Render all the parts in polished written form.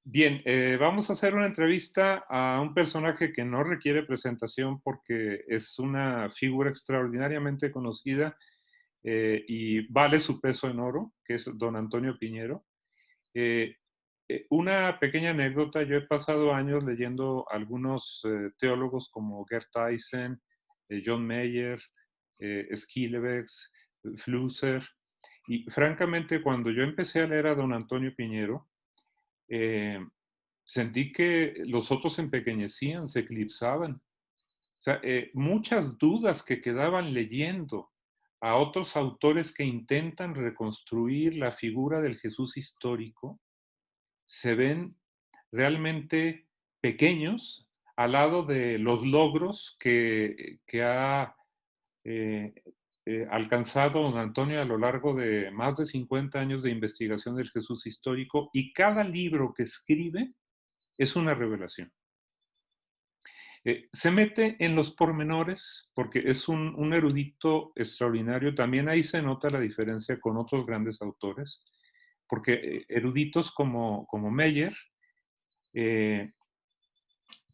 Bien, vamos a hacer una entrevista a un personaje que no requiere presentación porque es una figura extraordinariamente conocida y vale su peso en oro, que es don Antonio Piñero. Eh, una pequeña anécdota, yo he pasado años leyendo algunos teólogos como Gerd Tyson, John Mayer, Schillebeeckx, Flusser, y francamente cuando yo empecé a leer a don Antonio Piñero, eh, sentí que los otros se empequeñecían, se eclipsaban. O sea, muchas dudas que quedaban leyendo a otros autores que intentan reconstruir la figura del Jesús histórico se ven realmente pequeños al lado de los logros que ha eh, alcanzado don Antonio a lo largo de más de 50 años de investigación del Jesús histórico, y cada libro que escribe es una revelación. Se mete en los pormenores porque es un erudito extraordinario. También ahí se nota la diferencia con otros grandes autores, porque eruditos como Meyer eh,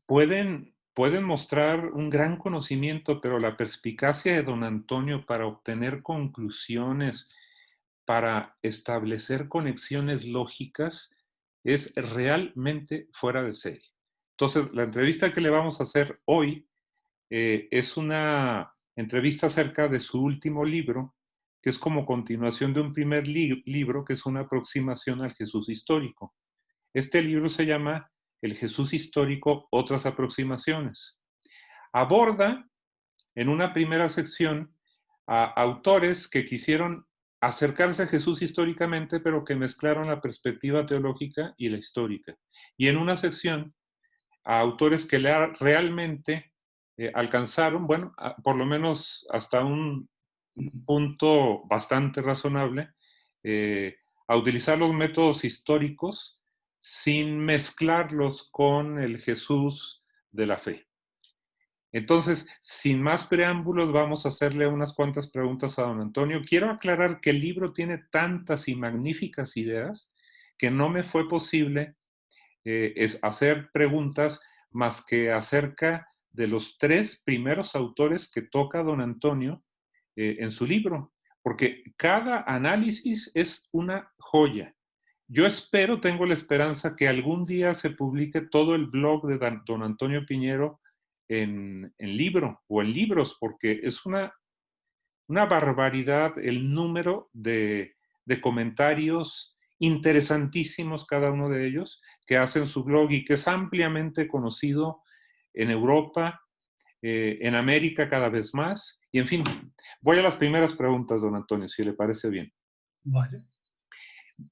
pueden mostrar un gran conocimiento, pero la perspicacia de don Antonio para obtener conclusiones, para establecer conexiones lógicas, es realmente fuera de serie. Entonces, la entrevista que le vamos a hacer hoy es una entrevista acerca de su último libro, que es como continuación de un primer libro, que es una aproximación al Jesús histórico. Este libro se llama El Jesús histórico, otras aproximaciones. Aborda en una primera sección a autores que quisieron acercarse a Jesús históricamente, pero que mezclaron la perspectiva teológica y la histórica. Y en una sección a autores que realmente alcanzaron, bueno, por lo menos hasta un punto bastante razonable, eh, a utilizar los métodos históricos sin mezclarlos con el Jesús de la fe. Entonces, sin más preámbulos, vamos a hacerle unas cuantas preguntas a don Antonio. Quiero aclarar que el libro tiene tantas y magníficas ideas que no me fue posible es hacer preguntas más que acerca de los tres primeros autores que toca don Antonio en su libro, porque cada análisis es una joya. Yo espero, tengo la esperanza que algún día se publique todo el blog de don Antonio Piñero en libro o en libros, porque es una barbaridad el número de comentarios interesantísimos, cada uno de ellos, que hacen su blog y que es ampliamente conocido en Europa, en América cada vez más. Y en fin, voy a las primeras preguntas, don Antonio, si le parece bien. Vale.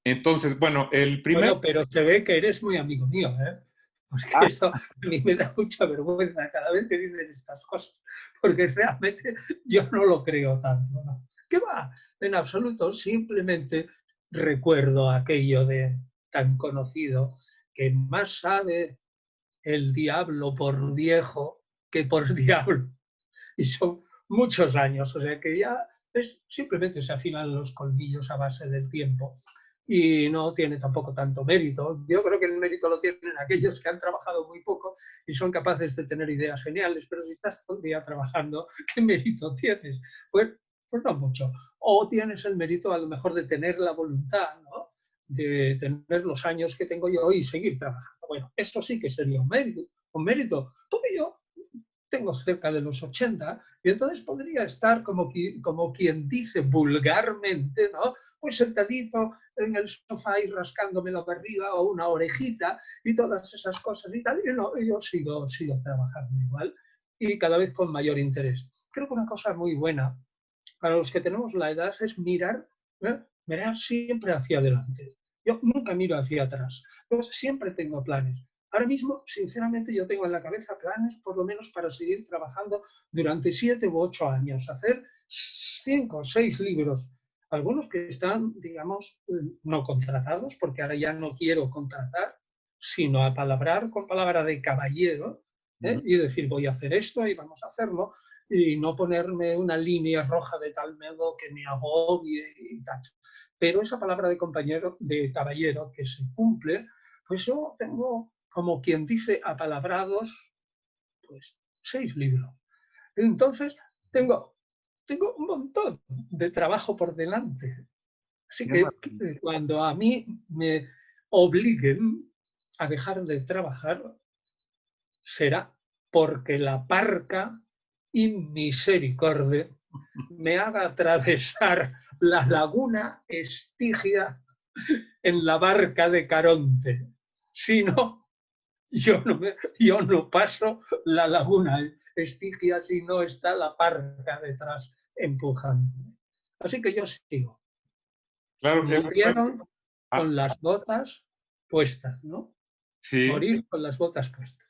Entonces, bueno, el primer... Bueno, pero se ve que eres muy amigo mío, ¿eh? Porque Ah, esto a mí me da mucha vergüenza cada vez que dicen estas cosas, porque realmente yo no lo creo tanto, ¿no? ¿Qué va? En absoluto, simplemente recuerdo aquello de tan conocido que más sabe el diablo por viejo que por diablo. Y son muchos años, o sea que ya simplemente se afilan los colmillos a base del tiempo y no tiene tampoco tanto mérito. Yo creo que el mérito lo tienen aquellos que han trabajado muy poco y son capaces de tener ideas geniales, pero si estás todo el día trabajando, ¿qué mérito tienes? Pues no mucho. O tienes el mérito a lo mejor de tener la voluntad, ¿no? De tener los años que tengo yo y seguir trabajando. Bueno, esto sí que sería un mérito. Un mérito. Porque yo tengo cerca de los 80 y entonces podría estar como quien dice vulgarmente, ¿no? Pues sentadito en el sofá y rascándome la barriga o una orejita y todas esas cosas y tal. Y no, yo sigo trabajando igual y cada vez con mayor interés. Creo que una cosa muy buena para los que tenemos la edad es mirar siempre hacia adelante. Yo nunca miro hacia atrás. Yo siempre tengo planes. Ahora mismo, sinceramente, yo tengo en la cabeza planes por lo menos para seguir trabajando durante 7 u 8 años, hacer 5 o 6 libros, algunos que están, digamos, no contratados, porque ahora ya no quiero contratar, sino apalabrar con palabra de caballero, y decir, voy a hacer esto y vamos a hacerlo, y no ponerme una línea roja de tal modo que me agobie y tal. Pero esa palabra de compañero, de caballero que se cumple, Pues yo tengo, como quien dice, apalabrados, pues 6 libros. Entonces, tengo un montón de trabajo por delante. Así Qué que maravilla. cuando a mí me obliguen a dejar de trabajar, será porque la parca inmisericorde me haga atravesar la laguna Estigia en la barca de Caronte. Si no, yo no paso la laguna Estigia si no está la parca detrás empujando. Así que yo sigo. Claro, Murieron ah, con las botas puestas, ¿no? sí. Morir con las botas puestas.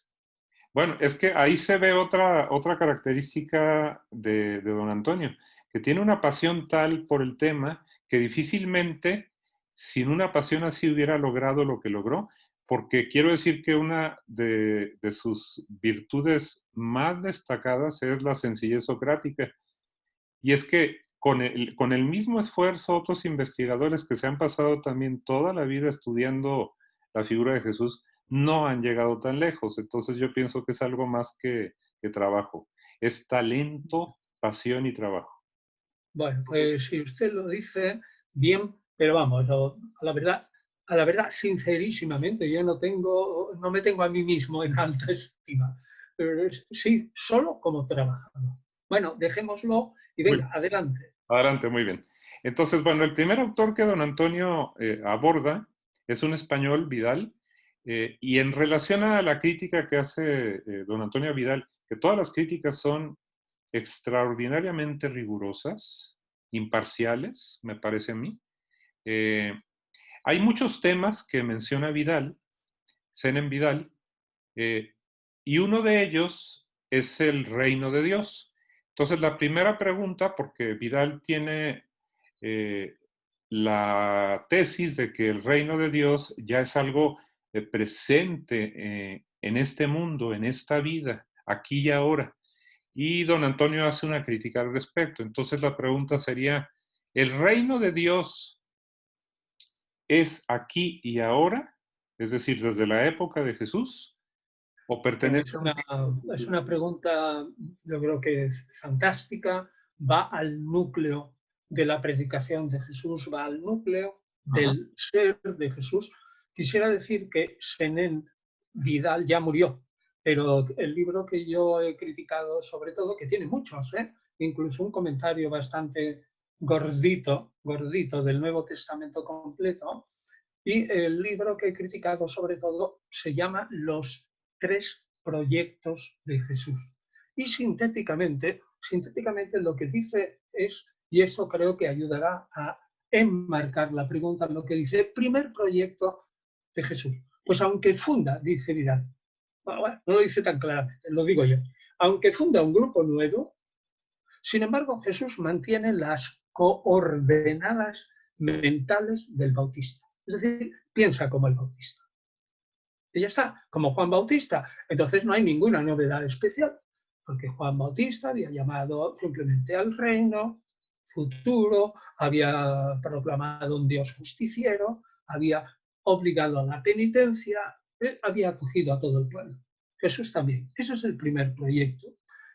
Bueno, es que ahí se ve otra característica de don Antonio, que tiene una pasión tal por el tema que difícilmente sin una pasión así hubiera logrado lo que logró, porque quiero decir que una de sus virtudes más destacadas es la sencillez socrática. Y es que con el mismo esfuerzo, otros investigadores que se han pasado también toda la vida estudiando la figura de Jesús no han llegado tan lejos. Entonces yo pienso que es algo más que trabajo. Es talento, pasión y trabajo. Bueno, pues si usted lo dice, bien, pero vamos, a la verdad, sincerísimamente, yo no me tengo a mí mismo en alta estima. Pero sí, solo como trabajador. Bueno, dejémoslo y Muy venga, adelante. adelante, muy bien. Entonces, bueno, el primer autor que don Antonio aborda es un español, Vidal, y en relación a la crítica que hace don Antonio Vidal, que todas las críticas son extraordinariamente rigurosas, imparciales, me parece a mí. Eh, Hay muchos temas que menciona Vidal, Senen Vidal, eh, y uno de ellos es el reino de Dios. Entonces, la primera pregunta, porque Vidal tiene eh, la tesis de que el reino de Dios ya es algo presente en este mundo, en esta vida, aquí y ahora. Y don Antonio hace una crítica al respecto. Entonces la pregunta sería, ¿el reino de Dios es aquí y ahora? Es decir, desde la época de Jesús, ¿o pertenece Es a un una, es tiempo? una pregunta, yo creo que es fantástica, va al núcleo de la predicación de Jesús, va al núcleo Ajá. del ser de Jesús. Quisiera decir que Senén Vidal ya murió, pero el libro que yo he criticado, sobre todo, que tiene muchos, incluso un comentario bastante gordito del Nuevo Testamento completo, y el libro que he criticado sobre todo se llama Los 3 proyectos de Jesús. Y sintéticamente lo que dice es, y eso creo que ayudará a enmarcar la pregunta, lo que dice, primer proyecto de Jesús. Pues aunque funda, dice Vidal, bueno, no lo dice tan claramente, lo digo yo, aunque funda un grupo nuevo, sin embargo Jesús mantiene las coordenadas mentales del Bautista. Es decir, piensa como el Bautista. Y ya está, como Juan Bautista. Entonces no hay ninguna novedad especial, porque Juan Bautista había llamado simplemente al reino futuro, había proclamado un Dios justiciero, había obligado a la penitencia, había acogido a todo el pueblo. Jesús también. Ese es el primer proyecto.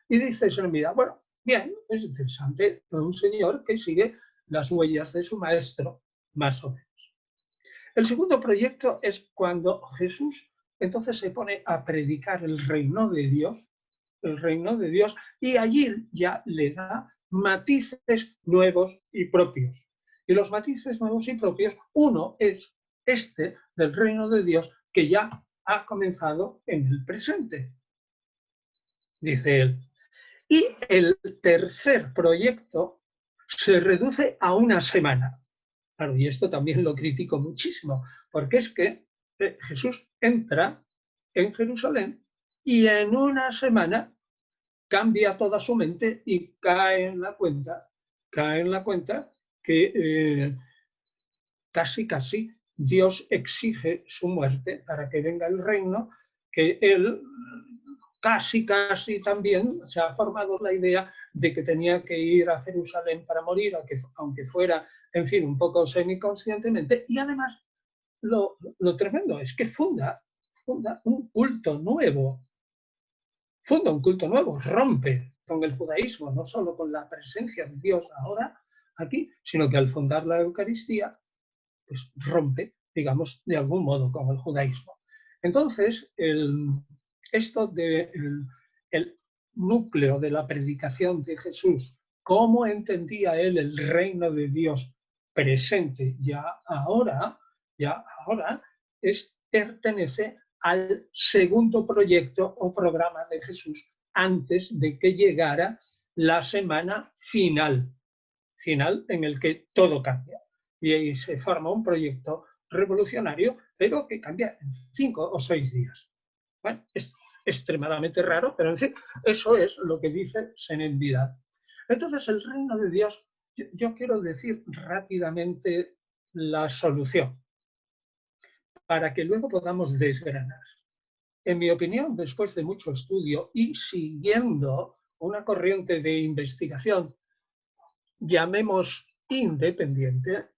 Y dice Sermida, bueno, bien, es interesante, un señor que sigue las huellas de su maestro, más o menos. El segundo proyecto es cuando Jesús entonces se pone a predicar el reino de Dios, y allí ya le da matices nuevos y propios. Y los matices nuevos y propios, uno es este del reino de Dios que ya ha comenzado en el presente, dice él. Y el tercer proyecto se reduce a una semana. Claro, y esto también lo critico muchísimo, porque es que Jesús entra en Jerusalén y en una semana cambia toda su mente y cae en la cuenta que casi Dios exige su muerte para que venga el reino, que él casi también se ha formado la idea de que tenía que ir a Jerusalén para morir, aunque fuera, en fin, un poco semiconscientemente, y además lo tremendo es que funda un culto nuevo. Funda un culto nuevo, rompe con el judaísmo, no solo con la presencia de Dios ahora aquí, sino que al fundar la Eucaristía, pues rompe, digamos, de algún modo con el judaísmo. Entonces, esto del el núcleo de la predicación de Jesús, cómo entendía él el reino de Dios presente ya ahora, pertenece al segundo proyecto o programa de Jesús antes de que llegara la semana final en el que todo cambia. Y ahí se forma un proyecto revolucionario, pero que cambia en 5 o 6 días. Bueno, es extremadamente raro, pero en fin, eso es lo que dice Senenvidad. Entonces, el reino de Dios, yo quiero decir rápidamente la solución, para que luego podamos desgranar. En mi opinión, después de mucho estudio y siguiendo una corriente de investigación, llamemos independiente,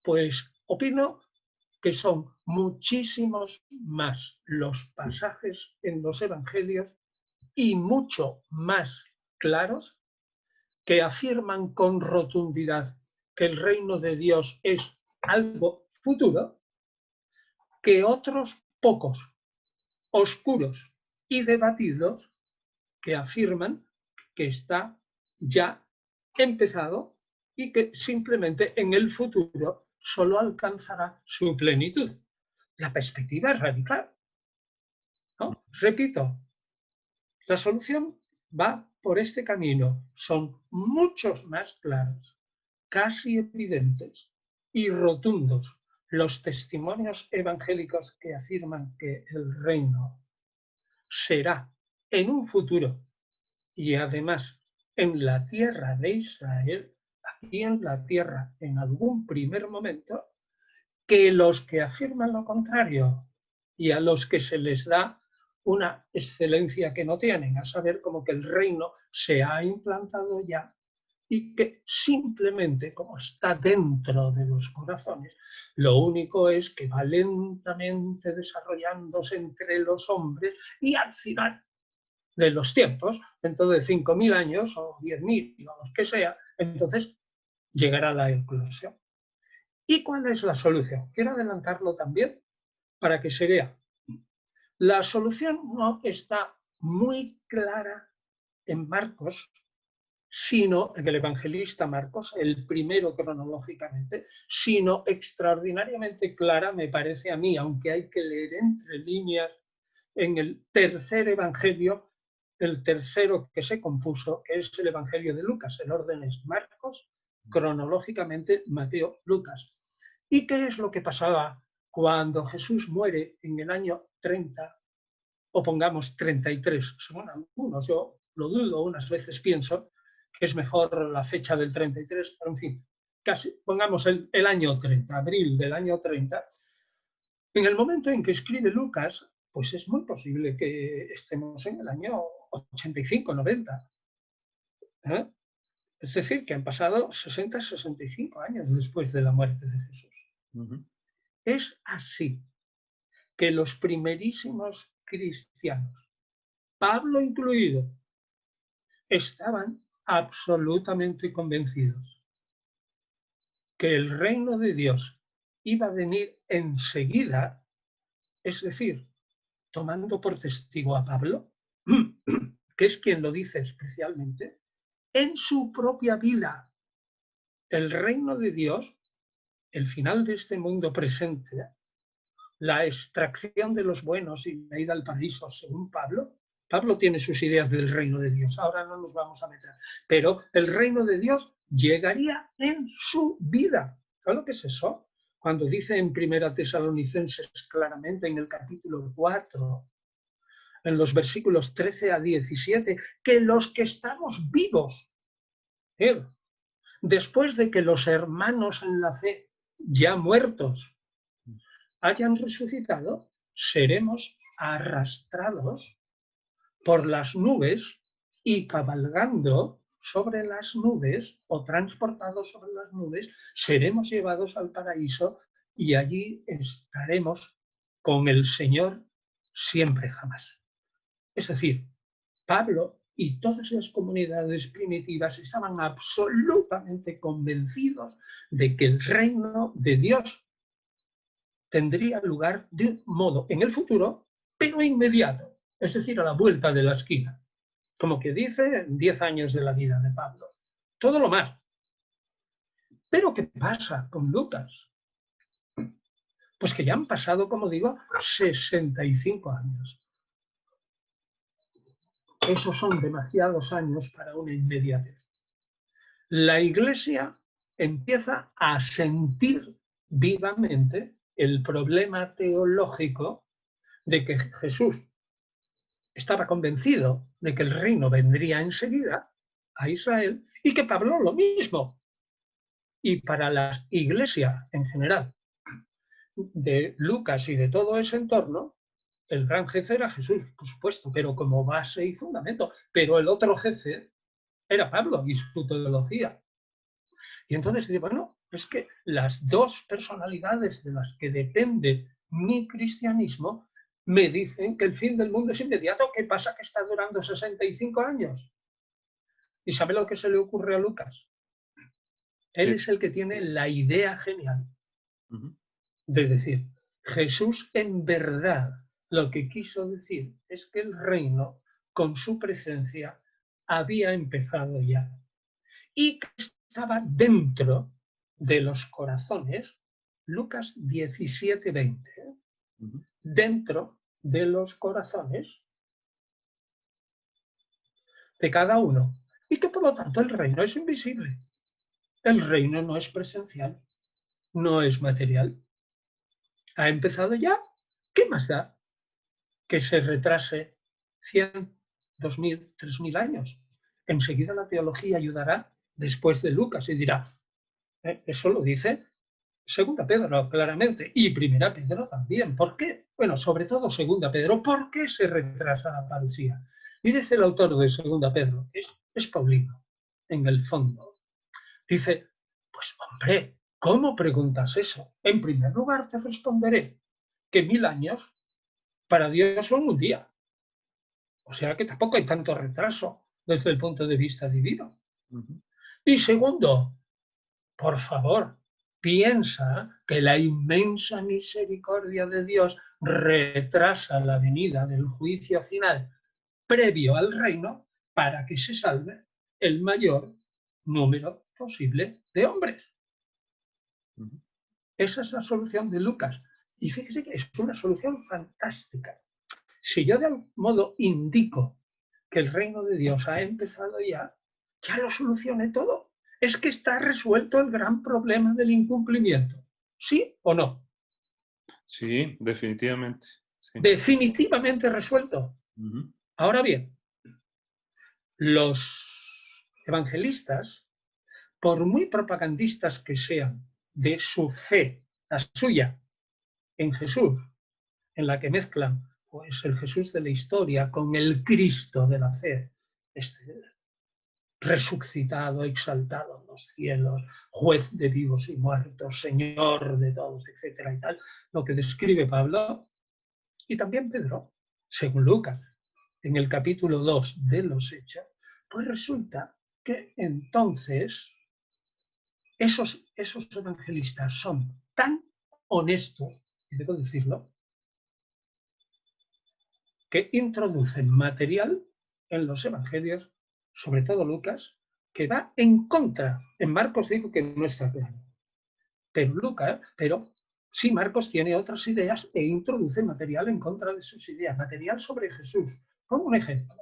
pues opino que son muchísimos más los pasajes en los evangelios y mucho más claros que afirman con rotundidad que el reino de Dios es algo futuro, que otros pocos, oscuros y debatidos, que afirman que está ya empezado y que simplemente en el futuro solo alcanzará su plenitud. La perspectiva es radical, ¿no? Repito, la solución va por este camino. Son muchos más claros, casi evidentes y rotundos los testimonios evangélicos que afirman que el reino será en un futuro y además en la tierra de Israel, aquí en la tierra en algún primer momento, que los que afirman lo contrario y a los que se les da una excelencia que no tienen, a saber, como que el reino se ha implantado ya y que simplemente, como está dentro de los corazones, lo único es que va lentamente desarrollándose entre los hombres y al final de los tiempos, dentro de 5.000 años o 10.000 o los que sea, entonces llegará la eclosión. ¿Y cuál es la solución? Quiero adelantarlo también para que se vea. La solución no está muy clara en Marcos, sino en el evangelista Marcos, el primero cronológicamente, sino extraordinariamente clara, me parece a mí, aunque hay que leer entre líneas, en el tercer evangelio, el tercero que se compuso, que es el evangelio de Lucas. El orden es Marcos, cronológicamente Mateo, Lucas. ¿Y qué es lo que pasaba cuando Jesús muere en el año 30, o pongamos 33? Según algunos, yo lo dudo, unas veces pienso que es mejor la fecha del 33, pero en fin, casi, pongamos el año 30, abril del año 30. En el momento en que escribe Lucas, pues es muy posible que estemos en el año 85, 90. ¿Eh? Es decir, que han pasado 60, 65 años después de la muerte de Jesús. Es así que los primerísimos cristianos, Pablo incluido, estaban absolutamente convencidos que el reino de Dios iba a venir enseguida, es decir, tomando por testigo a Pablo, que es quien lo dice especialmente, en su propia vida. El reino de Dios, el final de este mundo presente, la extracción de los buenos y la ida al paraíso, según Pablo. Pablo tiene sus ideas del reino de Dios, ahora no nos vamos a meter, pero el reino de Dios llegaría en su vida. ¿Sabes lo que es eso? Cuando dice en Primera Tesalonicenses claramente en el capítulo 4, en los versículos 13 a 17, que los que estamos vivos, después de que los hermanos en la fe ya muertos hayan resucitado, seremos arrastrados por las nubes y cabalgando sobre las nubes o transportados sobre las nubes, seremos llevados al paraíso y allí estaremos con el Señor siempre jamás. Es decir, Pablo y todas las comunidades primitivas estaban absolutamente convencidos de que el reino de Dios tendría lugar de un modo en el futuro, pero inmediato, es decir, a la vuelta de la esquina. Como que dice 10 años de la vida de Pablo. Todo lo más. Pero ¿qué pasa con Lucas? Pues que ya han pasado, como digo, 65 años. Esos son demasiados años para una inmediatez. La Iglesia empieza a sentir vivamente el problema teológico de que Jesús estaba convencido de que el reino vendría enseguida a Israel y que Pablo lo mismo. Y para la Iglesia en general, de Lucas y de todo ese entorno, el gran jefe era Jesús, por supuesto, pero como base y fundamento. Pero el otro jefe era Pablo y su teología. Y entonces dice, bueno, es que las dos personalidades de las que depende mi cristianismo me dicen que el fin del mundo es inmediato. ¿Qué pasa que está durando 65 años? ¿Y sabe lo que se le ocurre a Lucas? Él es el que tiene la idea genial de decir, Jesús en verdad lo que quiso decir es que el reino con su presencia había empezado ya y que estaba dentro de los corazones, Lucas 17:20, dentro de los corazones de cada uno y que por lo tanto el reino es invisible. El reino no es presencial, no es material. ¿Ha empezado ya? ¿Qué más da que se retrase 100, 2000, 3000 años? Enseguida la teología ayudará después de Lucas y dirá, eso lo dice Segunda Pedro, claramente, y Primera Pedro también. ¿Por qué? Bueno, sobre todo Segunda Pedro. ¿Por qué se retrasa la parucía? Y dice el autor de Segunda Pedro, es Paulino, en el fondo. Dice, pues hombre, ¿cómo preguntas eso? En primer lugar te responderé que 1000 años para Dios son un día. O sea que tampoco hay tanto retraso desde el punto de vista divino. Y segundo, por favor, piensa que la inmensa misericordia de Dios retrasa la venida del juicio final previo al reino para que se salve el mayor número posible de hombres. Esa es la solución de Lucas. Y fíjese que es una solución fantástica. Si yo de algún modo indico que el reino de Dios ha empezado ya lo solucioné todo. Es que está resuelto el gran problema del incumplimiento. ¿Sí o no? Sí, definitivamente. Sí. Definitivamente resuelto. Ahora bien, los evangelistas, por muy propagandistas que sean de su fe, la suya, en Jesús, en la que mezclan pues, el Jesús de la historia con el Cristo de la fe, resucitado, exaltado en los cielos, juez de vivos y muertos, Señor de todos, etcétera y tal, lo que describe Pablo y también Pedro, según Lucas, en el capítulo 2 de los Hechos, pues resulta que entonces esos evangelistas son tan honestos, y debo decirlo, que introducen material en los evangelios, sobre todo Lucas, que va en contra. En Marcos digo que no está claro. Pero Lucas, sí, Marcos tiene otras ideas e introduce material en contra de sus ideas, material sobre Jesús. Como un ejemplo,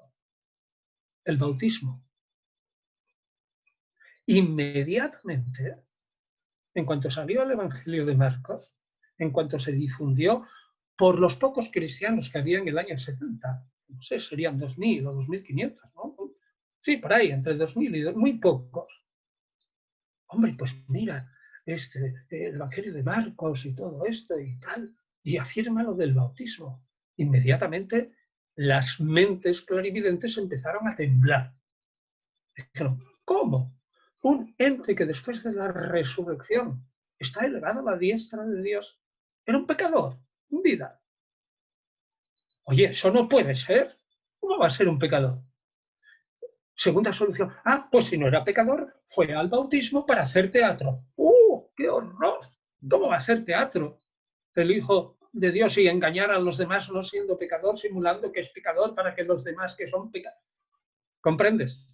el bautismo. Inmediatamente, en cuanto salió el Evangelio de Marcos, en cuanto se difundió por los pocos cristianos que había en el año 70, no sé, serían 2000 o 2500, ¿no? Sí, por ahí, entre 2000 y muy pocos. Hombre, pues mira, el Evangelio de Marcos y todo esto y tal, y afirma lo del bautismo. Inmediatamente las mentes clarividentes empezaron a temblar. Dijeron, ¿cómo? Un ente que después de la resurrección está elevado a la diestra de Dios. Era un pecador, en vida. Oye, eso no puede ser. ¿Cómo va a ser un pecador? Segunda solución. Pues si no era pecador, fue al bautismo para hacer teatro. ¡Qué horror! ¿Cómo va a hacer teatro el Hijo de Dios y engañar a los demás no siendo pecador, simulando que es pecador para que los demás que son pecadores? ¿Comprendes?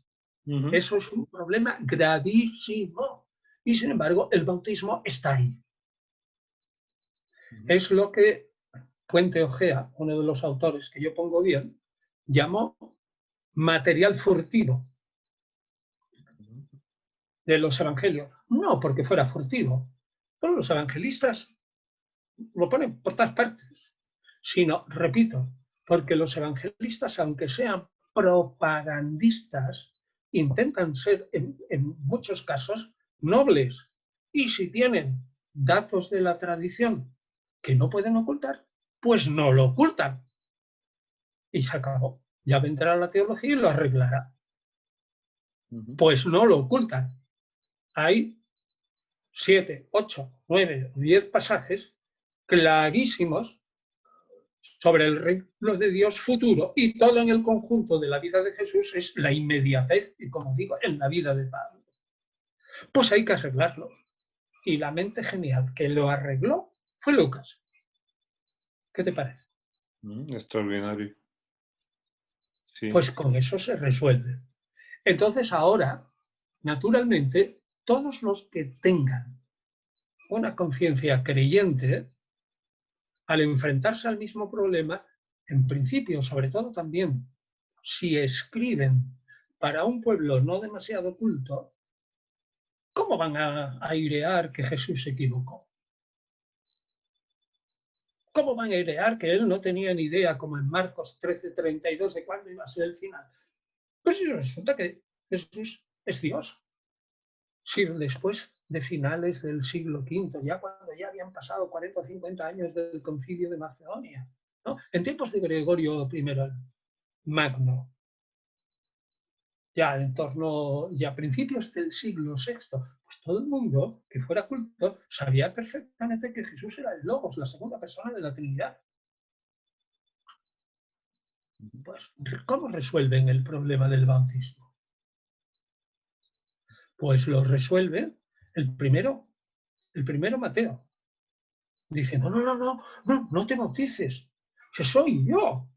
Eso es un problema gravísimo. Y sin embargo, el bautismo está ahí. Es lo que Puente Ojea, uno de los autores que yo pongo bien, llamó material furtivo de los evangelios. No porque fuera furtivo, pero los evangelistas lo ponen por todas partes, sino, repito, porque los evangelistas, aunque sean propagandistas, intentan ser en muchos casos nobles. Y si tienen datos de la tradición que no pueden ocultar, pues no lo ocultan. Y se acabó. Ya vendrá la teología y lo arreglará. Pues no lo ocultan. Hay 7, 8, 9, 10 pasajes clarísimos sobre el reino de Dios futuro, y todo en el conjunto de la vida de Jesús es la inmediatez, y como digo, en la vida de Pablo. Pues hay que arreglarlo. Y la mente genial que lo arregló fue Lucas. ¿Qué te parece? Extraordinario. Sí. Pues con eso se resuelve. Entonces ahora, naturalmente, todos los que tengan una conciencia creyente, al enfrentarse al mismo problema, en principio, sobre todo también, si escriben para un pueblo no demasiado culto, ¿cómo van a airear que Jesús se equivocó? ¿Cómo van a airear que él no tenía ni idea, como en Marcos 13:32, de cuándo iba a ser el final? Pues resulta que Jesús es Dios. Si después de finales del siglo V, ya cuando ya habían pasado 40 o 50 años del concilio de Macedonia, ¿no? En tiempos de Gregorio I Magno, ya en torno, ya a principios del siglo VI, pues todo el mundo que fuera culto sabía perfectamente que Jesús era el Logos, la segunda persona de la Trinidad. Pues, ¿cómo resuelven el problema del bautismo? Pues lo resuelve el primero Mateo. Dice, no te bautices, que soy yo,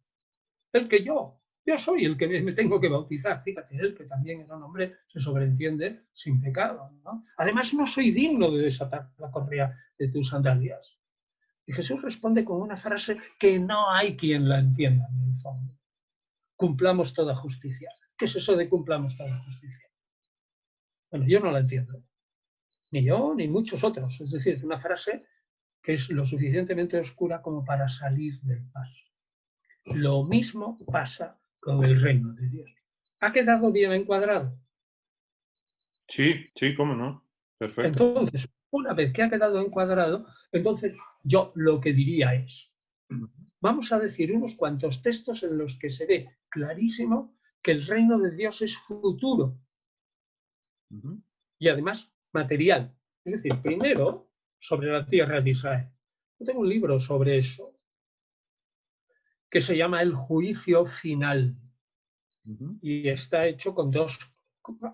yo soy el que me tengo que bautizar. Fíjate, él que también era un hombre, se sobreentiende, sin pecado, ¿no? Además, no soy digno de desatar la correa de tus sandalias. Y Jesús responde con una frase que no hay quien la entienda en el fondo. Cumplamos toda justicia. ¿Qué es eso de cumplamos toda justicia? Bueno, yo no la entiendo. Ni yo, ni muchos otros. Es decir, es una frase que es lo suficientemente oscura como para salir del paso. Lo mismo pasa con el reino de Dios. ¿Ha quedado bien encuadrado? Sí, cómo no. Perfecto. Entonces, una vez que ha quedado encuadrado, entonces yo lo que diría es, vamos a decir unos cuantos textos en los que se ve clarísimo que el reino de Dios es futuro y además material. Es decir, primero, sobre la tierra de Israel. Yo tengo un libro sobre eso que se llama El juicio final. Y está hecho con dos,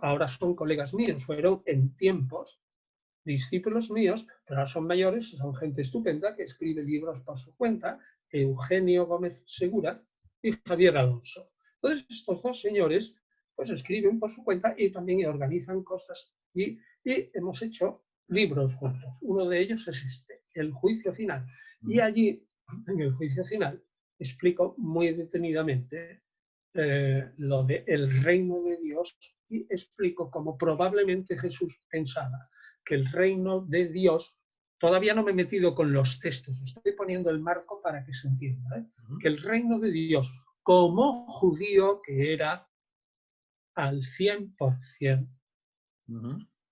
ahora son colegas míos, fueron en tiempos discípulos míos, pero ahora son mayores, son gente estupenda que escribe libros por su cuenta, Eugenio Gómez Segura y Javier Alonso. Entonces estos dos señores pues escriben por su cuenta y también organizan cosas y hemos hecho libros juntos. Uno de ellos es este, El juicio final. Y allí, en el juicio final, explico muy detenidamente lo del reino de Dios y explico cómo probablemente Jesús pensaba que el reino de Dios, todavía no me he metido con los textos, estoy poniendo el marco para que se entienda, que el reino de Dios, como judío que era al 100%,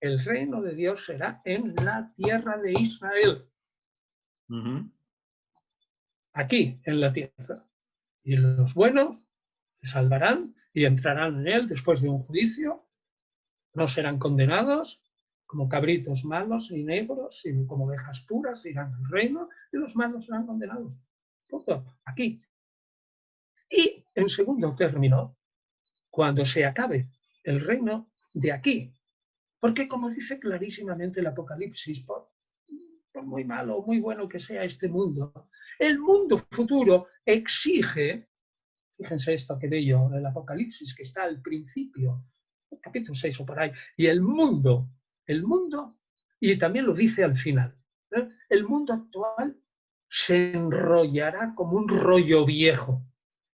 el reino de Dios será en la tierra de Israel. Aquí, en la tierra. Y los buenos se salvarán y entrarán en él después de un juicio, no serán condenados como cabritos malos y negros, y como ovejas puras irán al reino, y los malos serán condenados. Punto. Aquí. Y en segundo término, cuando se acabe el reino de aquí, porque como dice clarísimamente el Apocalipsis, por muy malo o muy bueno que sea este mundo, el mundo futuro exige, fíjense esto que bello del Apocalipsis, que está al principio, capítulo 6 o por ahí, y el mundo, y también lo dice al final, el mundo actual se enrollará como un rollo viejo.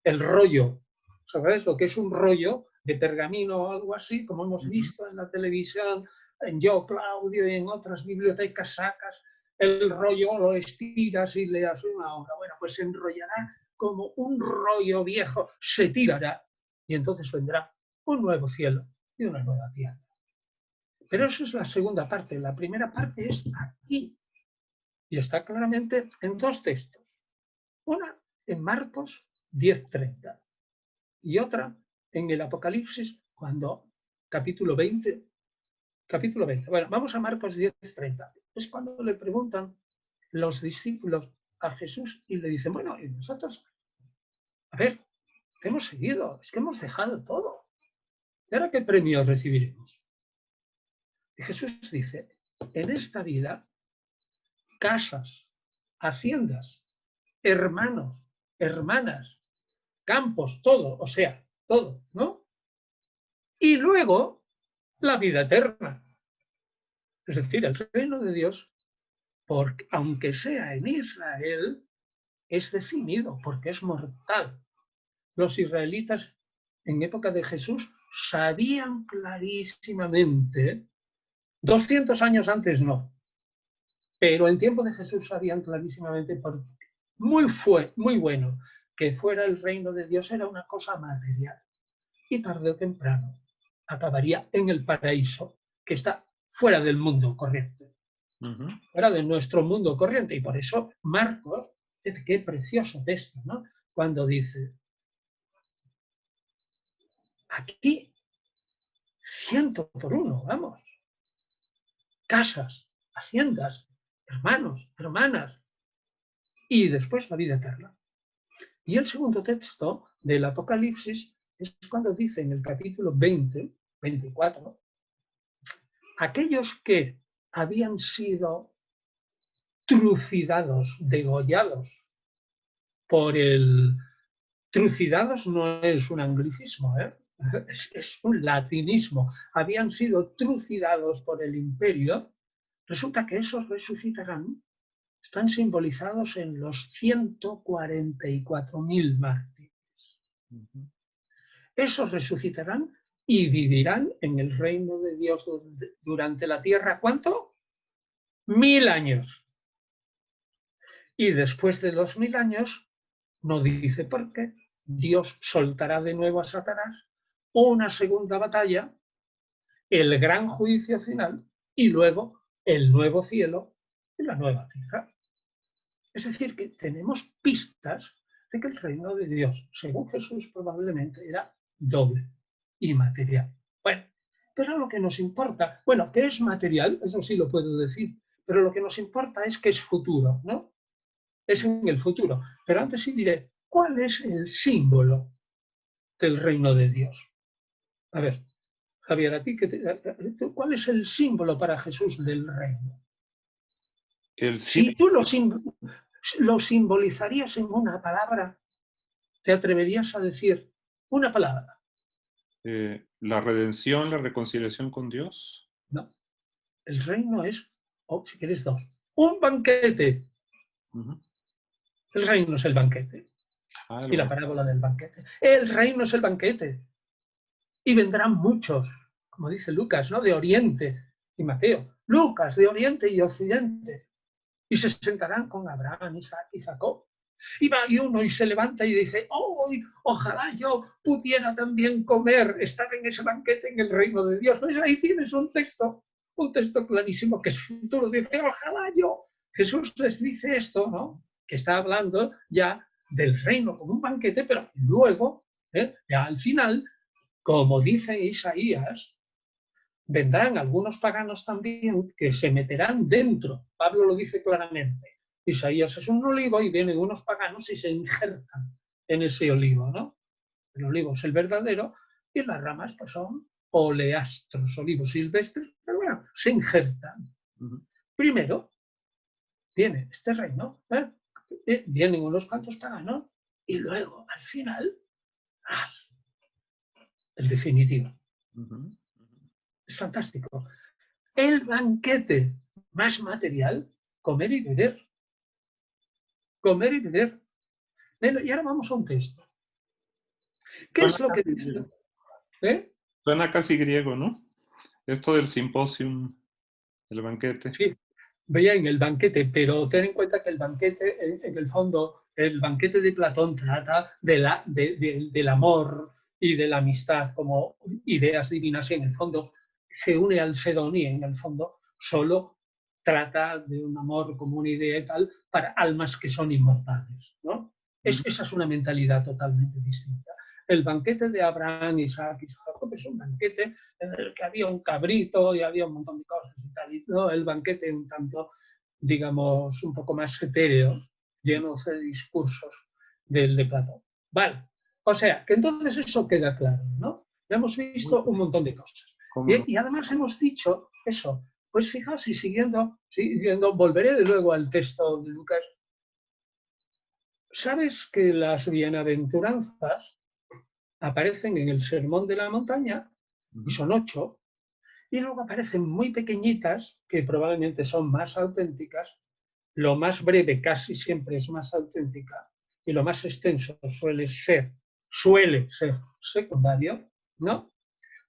El rollo, ¿sabes lo que es un rollo de pergamino o algo así, como hemos visto en la televisión, en Yo Claudio y en otras bibliotecas sacas? El rollo lo estiras y le das una obra. Bueno, pues se enrollará como un rollo viejo, se tirará y entonces vendrá un nuevo cielo y una nueva tierra. Pero eso es la segunda parte. La primera parte es aquí y está claramente en dos textos. Una en Marcos 10:30 y otra en el Apocalipsis, cuando capítulo 20. Bueno, vamos a Marcos 10:30. Es cuando le preguntan los discípulos a Jesús y le dicen, bueno, y nosotros, a ver, te hemos seguido, es que hemos dejado todo. ¿Y ahora qué premio recibiremos? Y Jesús dice, en esta vida, casas, haciendas, hermanos, hermanas, campos, todo, o sea, todo, ¿no? Y luego, la vida eterna. Es decir, el reino de Dios, porque, aunque sea en Israel, es definido porque es mortal. Los israelitas en época de Jesús sabían clarísimamente, 200 años antes no, pero en tiempo de Jesús sabían clarísimamente, muy bueno, que fuera el reino de Dios era una cosa material. Y tarde o temprano acabaría en el paraíso, que está fuera del mundo corriente. Fuera de nuestro mundo corriente. Y por eso Marcos, qué precioso texto, ¿no? Cuando dice, aquí, 100 por 1, vamos. Casas, haciendas, hermanos, hermanas, y después la vida eterna. Y el segundo texto del Apocalipsis es cuando dice en el capítulo 24, aquellos que habían sido trucidados, degollados por el... Trucidados no es un anglicismo, es un latinismo. Habían sido trucidados por el imperio. Resulta que esos resucitarán, están simbolizados en los 144.000 mártires. Esos resucitarán y vivirán en el reino de Dios durante la tierra. ¿Cuánto? 1000 años. Y después de los 1000 años, no dice por qué, Dios soltará de nuevo a Satanás, una segunda batalla, el gran juicio final y luego el nuevo cielo y la nueva tierra. Es decir, que tenemos pistas de que el reino de Dios, según Jesús, probablemente era doble y material. Bueno, pero lo que nos importa, bueno, ¿qué es material? Eso sí lo puedo decir, pero lo que nos importa es que es futuro, ¿no? Es en el futuro. Pero antes sí diré, ¿cuál es el símbolo del reino de Dios? A ver, Javier, ¿cuál es el símbolo para Jesús del reino? Si tú lo simbolizarías en una palabra, ¿te atreverías a decir una palabra? La redención, la reconciliación con Dios. No. El reino es, o si quieres dos, un banquete. El reino es el banquete. Y la parábola del banquete. El reino es el banquete. Y vendrán muchos, como dice Lucas, ¿no? De Oriente y Mateo. Lucas, de Oriente y Occidente. Y se sentarán con Abraham, Isaac y Jacob. Y va uno y se levanta y dice, oh, ojalá yo pudiera también comer, estar en ese banquete en el reino de Dios. Pues ahí tienes un texto clarísimo que es futuro. Dice, ojalá yo. Jesús les dice esto, ¿no? Que está hablando ya del reino como un banquete, pero luego, ya al final, como dice Isaías, vendrán algunos paganos también que se meterán dentro. Pablo lo dice claramente. Isaías es un olivo y vienen unos paganos y se injertan en ese olivo, ¿no? El olivo es el verdadero y las ramas pues son oleastros, olivos silvestres, pero bueno, se injertan. Primero viene este reino, vienen unos cuantos paganos y luego, al final, el definitivo. Es fantástico. El banquete más material, comer y beber. Comer y beber. Y ahora vamos a un texto. ¿Qué Suena es lo que casi dice? griego. Suena casi griego, ¿no? Esto del simposium, el banquete. Sí, veía en el banquete, pero ten en cuenta que el banquete, en el fondo, el banquete de Platón trata del amor y de la amistad como ideas divinas y en el fondo se une al Sedón y en el fondo solo trata de un amor como una idea y tal para almas que son inmortales, ¿no? Esa es una mentalidad totalmente distinta. El banquete de Abraham, Isaac y Jacob es un banquete en el que había un cabrito y había un montón de cosas y tal. Y, ¿no? El banquete un tanto, digamos, un poco más etéreo, lleno de discursos del de Platón. Vale, o sea, que entonces eso queda claro, ¿no? Ya hemos visto un montón de cosas. Y además hemos dicho eso. Pues fijaos, y siguiendo, volveré de luego al texto de Lucas. ¿Sabes que las bienaventuranzas aparecen en el Sermón de la Montaña? Y son 8, y luego aparecen muy pequeñitas, que probablemente son más auténticas. Lo más breve casi siempre es más auténtica, y lo más extenso suele ser secundario, ¿no?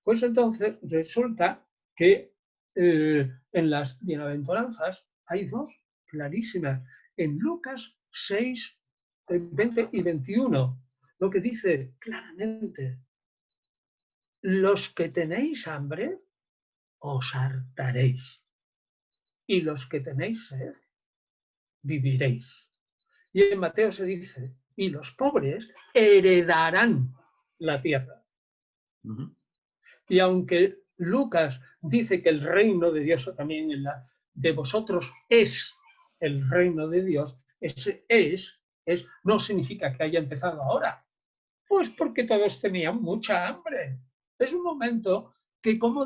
Pues entonces resulta que en las bienaventuranzas hay 2 clarísimas. En Lucas 6, 20 y 21, lo que dice claramente: los que tenéis hambre, os hartaréis, y los que tenéis sed, viviréis. Y en Mateo se dice: y los pobres heredarán la tierra. Y aunque Lucas dice que el reino de Dios, o también en la de vosotros es el reino de Dios, ese no significa que haya empezado ahora. Pues porque todos tenían mucha hambre. Es un momento que, como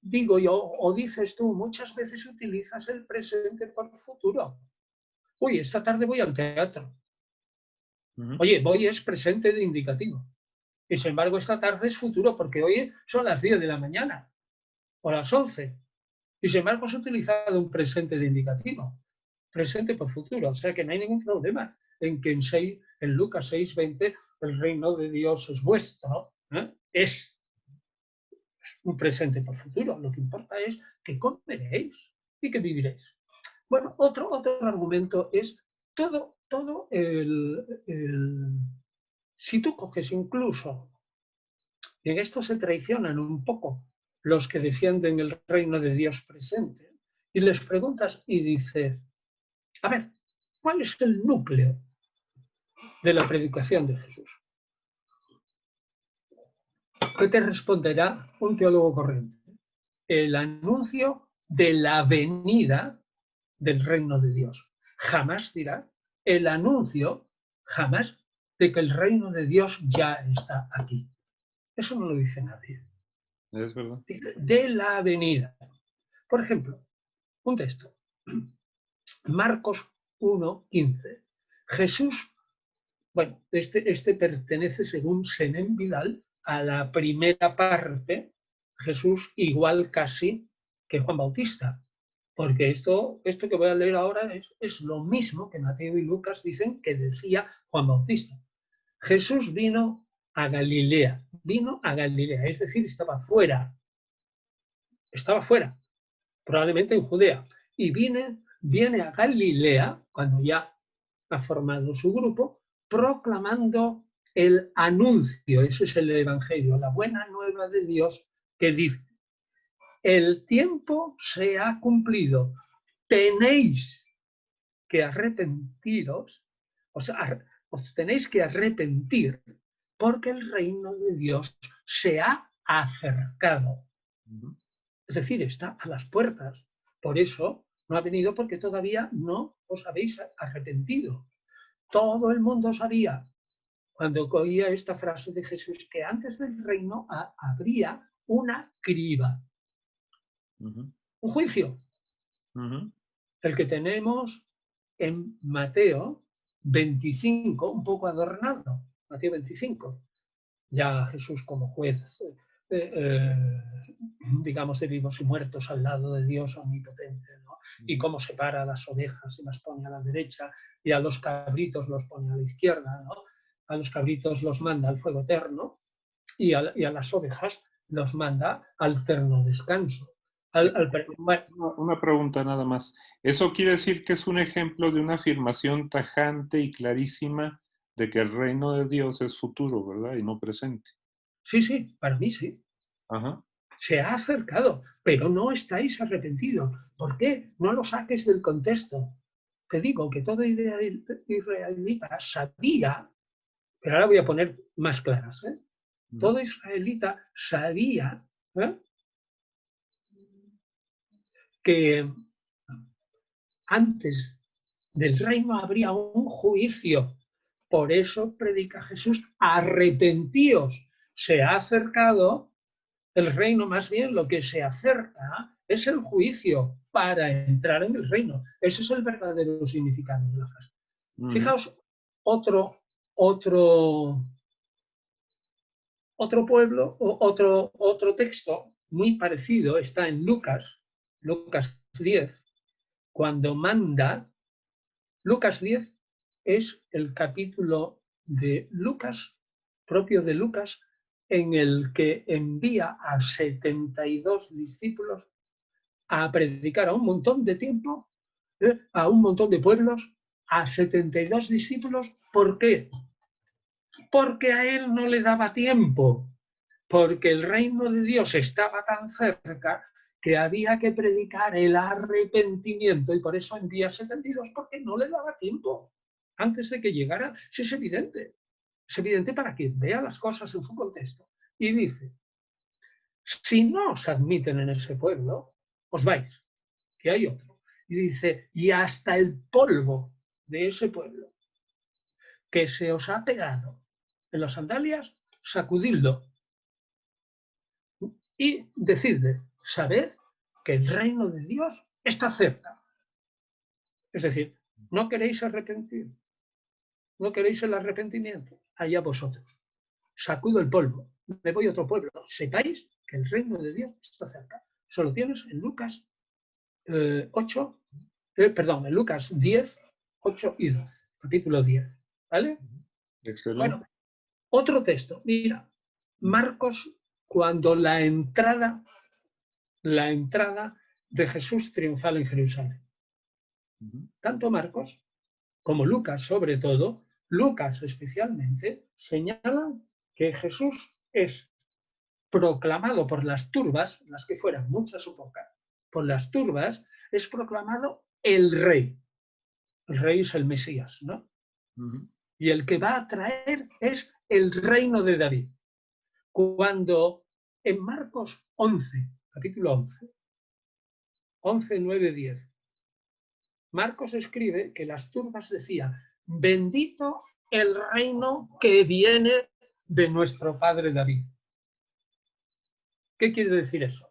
digo yo, o dices tú, muchas veces utilizas el presente por futuro. Uy, esta tarde voy al teatro. Oye, voy es presente de indicativo. Y sin embargo, esta tarde es futuro, porque hoy son las 10 de la mañana o las 11. Y sin embargo, has utilizado un presente de indicativo. Presente por futuro. O sea que no hay ningún problema en que en Lucas 6:20 el reino de Dios es vuestro. Es un presente por futuro. Lo que importa es que comeréis y que viviréis. Bueno, otro argumento es todo si tú coges incluso, y en esto se traicionan un poco los que defienden el reino de Dios presente, y les preguntas y dices: a ver, ¿cuál es el núcleo de la predicación de Jesús? ¿Qué te responderá un teólogo corriente? El anuncio de la venida del reino de Dios. Jamás dirá el anuncio, jamás, de que el reino de Dios ya está aquí. Eso no lo dice nadie. Es verdad. Dice de la venida. Por ejemplo, un texto. Marcos 1:15. Jesús, bueno, este pertenece, según Senén Vidal, a la primera parte. Jesús igual casi que Juan Bautista, porque esto que voy a leer ahora es lo mismo que Mateo y Lucas dicen que decía Juan Bautista. Jesús vino a Galilea, es decir, estaba fuera, probablemente en Judea, y viene a Galilea, cuando ya ha formado su grupo, proclamando el anuncio, ese es el Evangelio, la buena nueva de Dios, que dice: el tiempo se ha cumplido, tenéis que arrepentiros, os tenéis que arrepentir, porque el reino de Dios se ha acercado. Ujú. Es decir, está a las puertas. Por eso no ha venido, porque todavía no os habéis arrepentido. Todo el mundo sabía, cuando oía esta frase de Jesús, que antes del reino habría una criba, Ujú. un juicio, Ujú. el que tenemos en Mateo 25, un poco adornado, Mateo 25. Ya Jesús como juez, digamos, de vivos y muertos al lado de Dios omnipotente, ¿no? Y cómo separa a las ovejas y las pone a la derecha, y a los cabritos los pone a la izquierda, ¿no? A los cabritos los manda al fuego eterno, y a las ovejas los manda al eterno descanso. Bueno, Una pregunta nada más. ¿Eso quiere decir que es un ejemplo de una afirmación tajante y clarísima de que el reino de Dios es futuro, ¿verdad? Y no presente. sí, para mí sí. Ajá. Se ha acercado, pero no estáis arrepentidos. ¿Por qué? No lo saques del contexto. Te digo que todo israelita sabía, pero ahora voy a poner más claras, ¿eh? Ujú. Todo israelita sabía, ¿eh?, que antes del reino habría un juicio. Por eso predica Jesús, arrepentíos. Se ha acercado el reino, más bien lo que se acerca es el juicio para entrar en el reino. Ese es el verdadero significado de la frase. Ujú. Fijaos, otro, otro, otro pueblo, otro texto muy parecido está en Lucas 10, cuando manda. Lucas 10 es el capítulo de Lucas, propio de Lucas, en el que envía a 72 discípulos a predicar a un montón de tiempo, a un montón de pueblos, a 72 discípulos. ¿Por qué? Porque a él no le daba tiempo, porque el reino de Dios estaba tan cerca que había que predicar el arrepentimiento, y por eso envía 72, porque no le daba tiempo antes de que llegara. Sí, es evidente para quien vea las cosas en su contexto. Y dice, si no os admiten en ese pueblo, os vais, que hay otro. Y dice, y hasta el polvo de ese pueblo que se os ha pegado en las sandalias, sacudidlo y decidle, sabed que el reino de Dios está cerca. Es decir, no queréis arrepentir, no queréis el arrepentimiento, allá vosotros. Sacudo el polvo, me voy a otro pueblo. Sepáis que el reino de Dios está cerca. Solo tienes en Lucas 8, en Lucas 10, 8 y 12, capítulo 10. ¿Vale? Excelente. Bueno, otro texto. Mira, Marcos, cuando la entrada de Jesús triunfal en Jerusalén. Ujú. Tanto Marcos como Lucas, sobre todo, Lucas especialmente, señalan que Jesús es proclamado por las turbas, las que fueran muchas o pocas, por las turbas, es proclamado el rey. El rey es el Mesías, ¿no? Ujú. Y el que va a traer es el reino de David. Cuando en Marcos 11, capítulo 11, 9, 10, Marcos escribe que las turbas decían, bendito el reino que viene de nuestro padre David. ¿Qué quiere decir eso?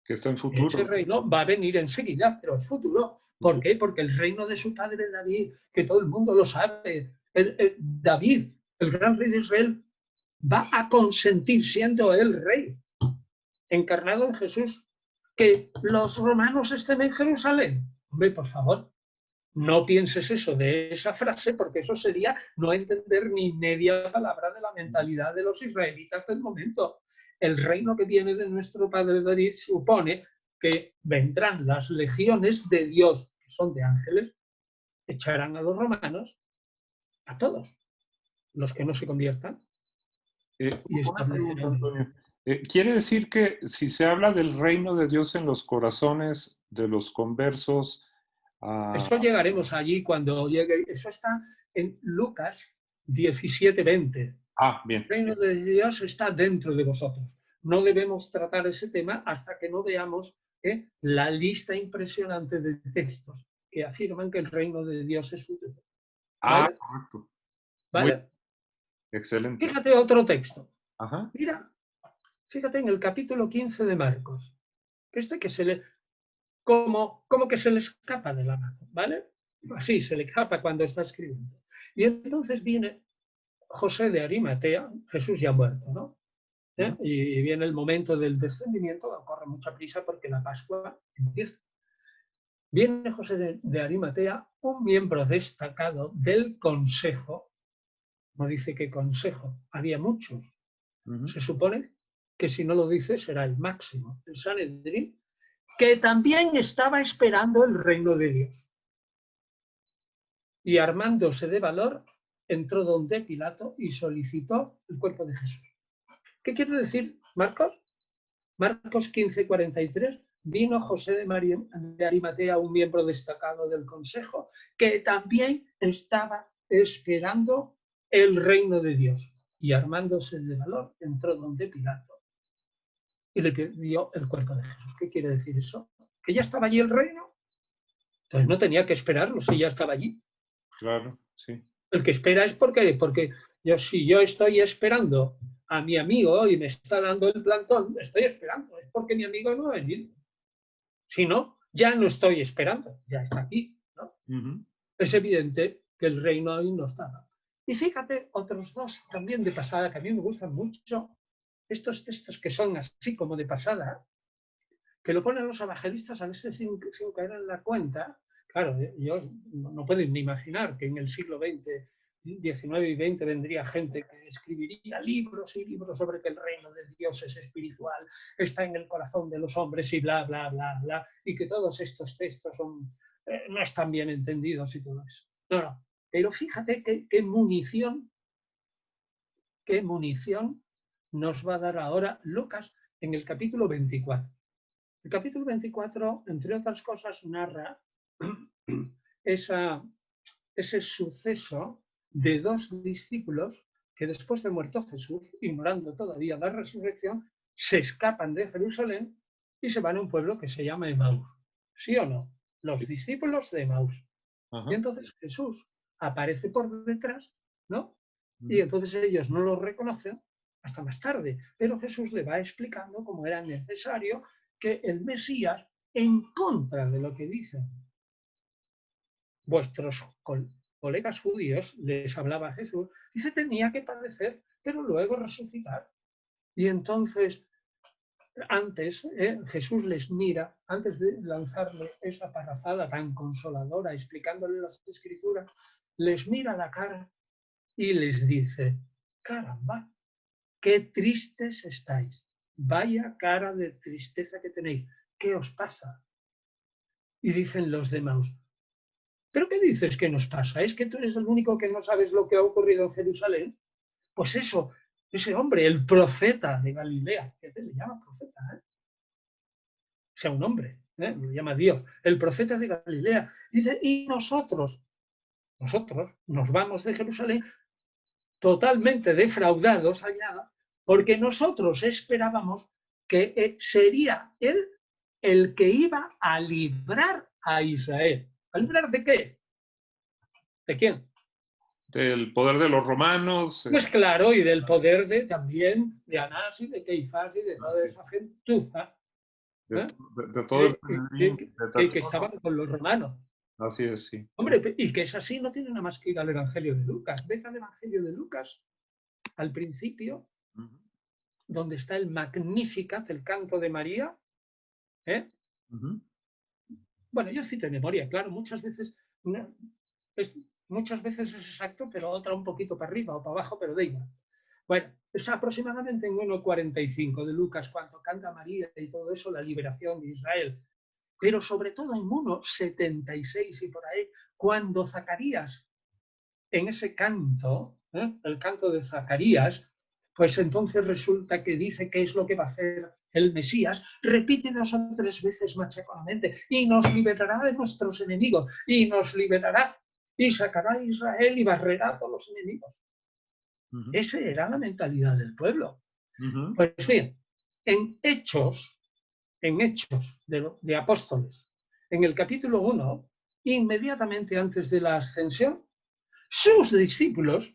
Que está en Ese futuro. reino va a venir enseguida, pero es futuro. ¿Por qué? Porque el reino de su padre David, que todo el mundo lo sabe, David, el gran rey de Israel, va a consentir, siendo él rey, encarnado en Jesús, que los romanos estén en Jerusalén. Hombre, por favor, no pienses eso de esa frase, porque eso sería no entender ni media palabra de la mentalidad de los israelitas del momento. El reino que viene de nuestro padre David supone que vendrán las legiones de Dios, que son de ángeles, echarán a los romanos, a todos los que no se conviertan, y Una pregunta, establecerán. Antonio. ¿Quiere decir que si se habla del reino de Dios en los corazones de los conversos, ah, Eso llegaremos allí cuando llegue. Eso está en Lucas 17:20. El bien, reino bien. de Dios está dentro de vosotros. no debemos tratar ese tema hasta que no veamos la lista impresionante de textos que afirman que el reino de Dios es futuro. Ah, ¿Vale? correcto. Muy ¿Vale? excelente. Fíjate otro texto. Ajá. Mira, fíjate en el capítulo 15 de Marcos, que se le, como que se le escapa de la mano, ¿vale? Así, se le escapa cuando está escribiendo. Y entonces viene José de Arimatea, Jesús ya muerto, ¿no? Y viene el momento del descendimiento, corre mucha prisa porque la Pascua empieza. Viene José de Arimatea, un miembro destacado del consejo. No dice qué consejo, había muchos. Se supone que si no lo dice será el máximo, el Sanedrín, que también estaba esperando el reino de Dios. Y armándose de valor, entró donde Pilato y solicitó el cuerpo de Jesús. ¿Qué quiere decir Marcos? Marcos 15:43, vino José de Arimatea, un miembro destacado del consejo, que también estaba esperando el reino de Dios. Y armándose de valor, entró donde Pilato y le pidió el cuerpo de Jesús. ¿Qué quiere decir eso? ¿Que ya estaba allí el reino? Entonces no tenía que esperarlo si ya estaba allí. Claro, sí. El que espera es porque si yo estoy esperando a mi amigo y me está dando el plantón, estoy esperando, es porque mi amigo no ha venido. Si no, ya no estoy esperando, ya está aquí, ¿no? Es evidente que el reino aún no estaba. Y fíjate, otros dos también de pasada, que a mí me gustan mucho, estos textos que son así como de pasada, que lo ponen los evangelistas a veces sin caer en la cuenta. Claro, yo no puedo ni imaginar que en el siglo XX, XIX y XX vendría gente que escribiría libros y libros sobre que el reino de Dios es espiritual, está en el corazón de los hombres y bla, bla, bla, bla, y que todos estos textos no están bien entendidos y todo eso. No. Pero fíjate qué munición nos va a dar ahora Lucas en el capítulo 24. El capítulo 24, entre otras cosas, narra ese suceso de dos discípulos que después de muerto Jesús, ignorando todavía la resurrección, se escapan de Jerusalén y se van a un pueblo que se llama Emaús. ¿Sí o no? Los discípulos de Emaús. Y entonces Jesús aparece por detrás, ¿no? Y entonces ellos no lo reconocen hasta más tarde, pero Jesús le va explicando cómo era necesario que el Mesías, en contra de lo que dicen vuestros colegas judíos, les hablaba Jesús, dice, tenía que padecer, pero luego resucitar. Y entonces, antes, Jesús les mira, antes de lanzarle esa parrafada tan consoladora, explicándole las Escrituras, les mira la cara y les dice, caramba, qué tristes estáis. Vaya cara de tristeza que tenéis. ¿Qué os pasa? Y dicen los demás, ¿pero qué dices que nos pasa? ¿Es que tú eres el único que no sabes lo que ha ocurrido en Jerusalén? Pues eso, ese hombre, el profeta de Galilea, que se le llama profeta, o sea, un hombre, lo llama Dios, el profeta de Galilea, dice, y nosotros nos vamos de Jerusalén totalmente defraudados allá, porque nosotros esperábamos que sería él el que iba a librar a Israel. ¿A librar de qué? ¿De quién? Del poder de los romanos. Pues claro, y del poder también de Anás y de Keifás y de toda esa gentuza de todo el que estaban con los romanos. Así es, sí. Hombre, y que es así, no tiene nada más que ir al Evangelio de Lucas. Vete al Evangelio de Lucas, al principio, donde está el Magnificat, el canto de María. Bueno, yo cito de memoria, claro, muchas veces es exacto, pero otra un poquito para arriba o para abajo, pero da igual. Bueno, es aproximadamente en 1:45 de Lucas, cuando canta María y todo eso, la liberación de Israel. Pero sobre todo en 1:76 y por ahí, cuando Zacarías, en ese canto, el canto de Zacarías, pues entonces resulta que dice qué es lo que va a hacer el Mesías, repite 2 o 3 veces machaconamente, y nos liberará de nuestros enemigos, y nos liberará, y sacará a Israel y barrerá a todos los enemigos. Esa era la mentalidad del pueblo. Pues bien, en Hechos de Apóstoles, en el capítulo 1, inmediatamente antes de la ascensión, sus discípulos,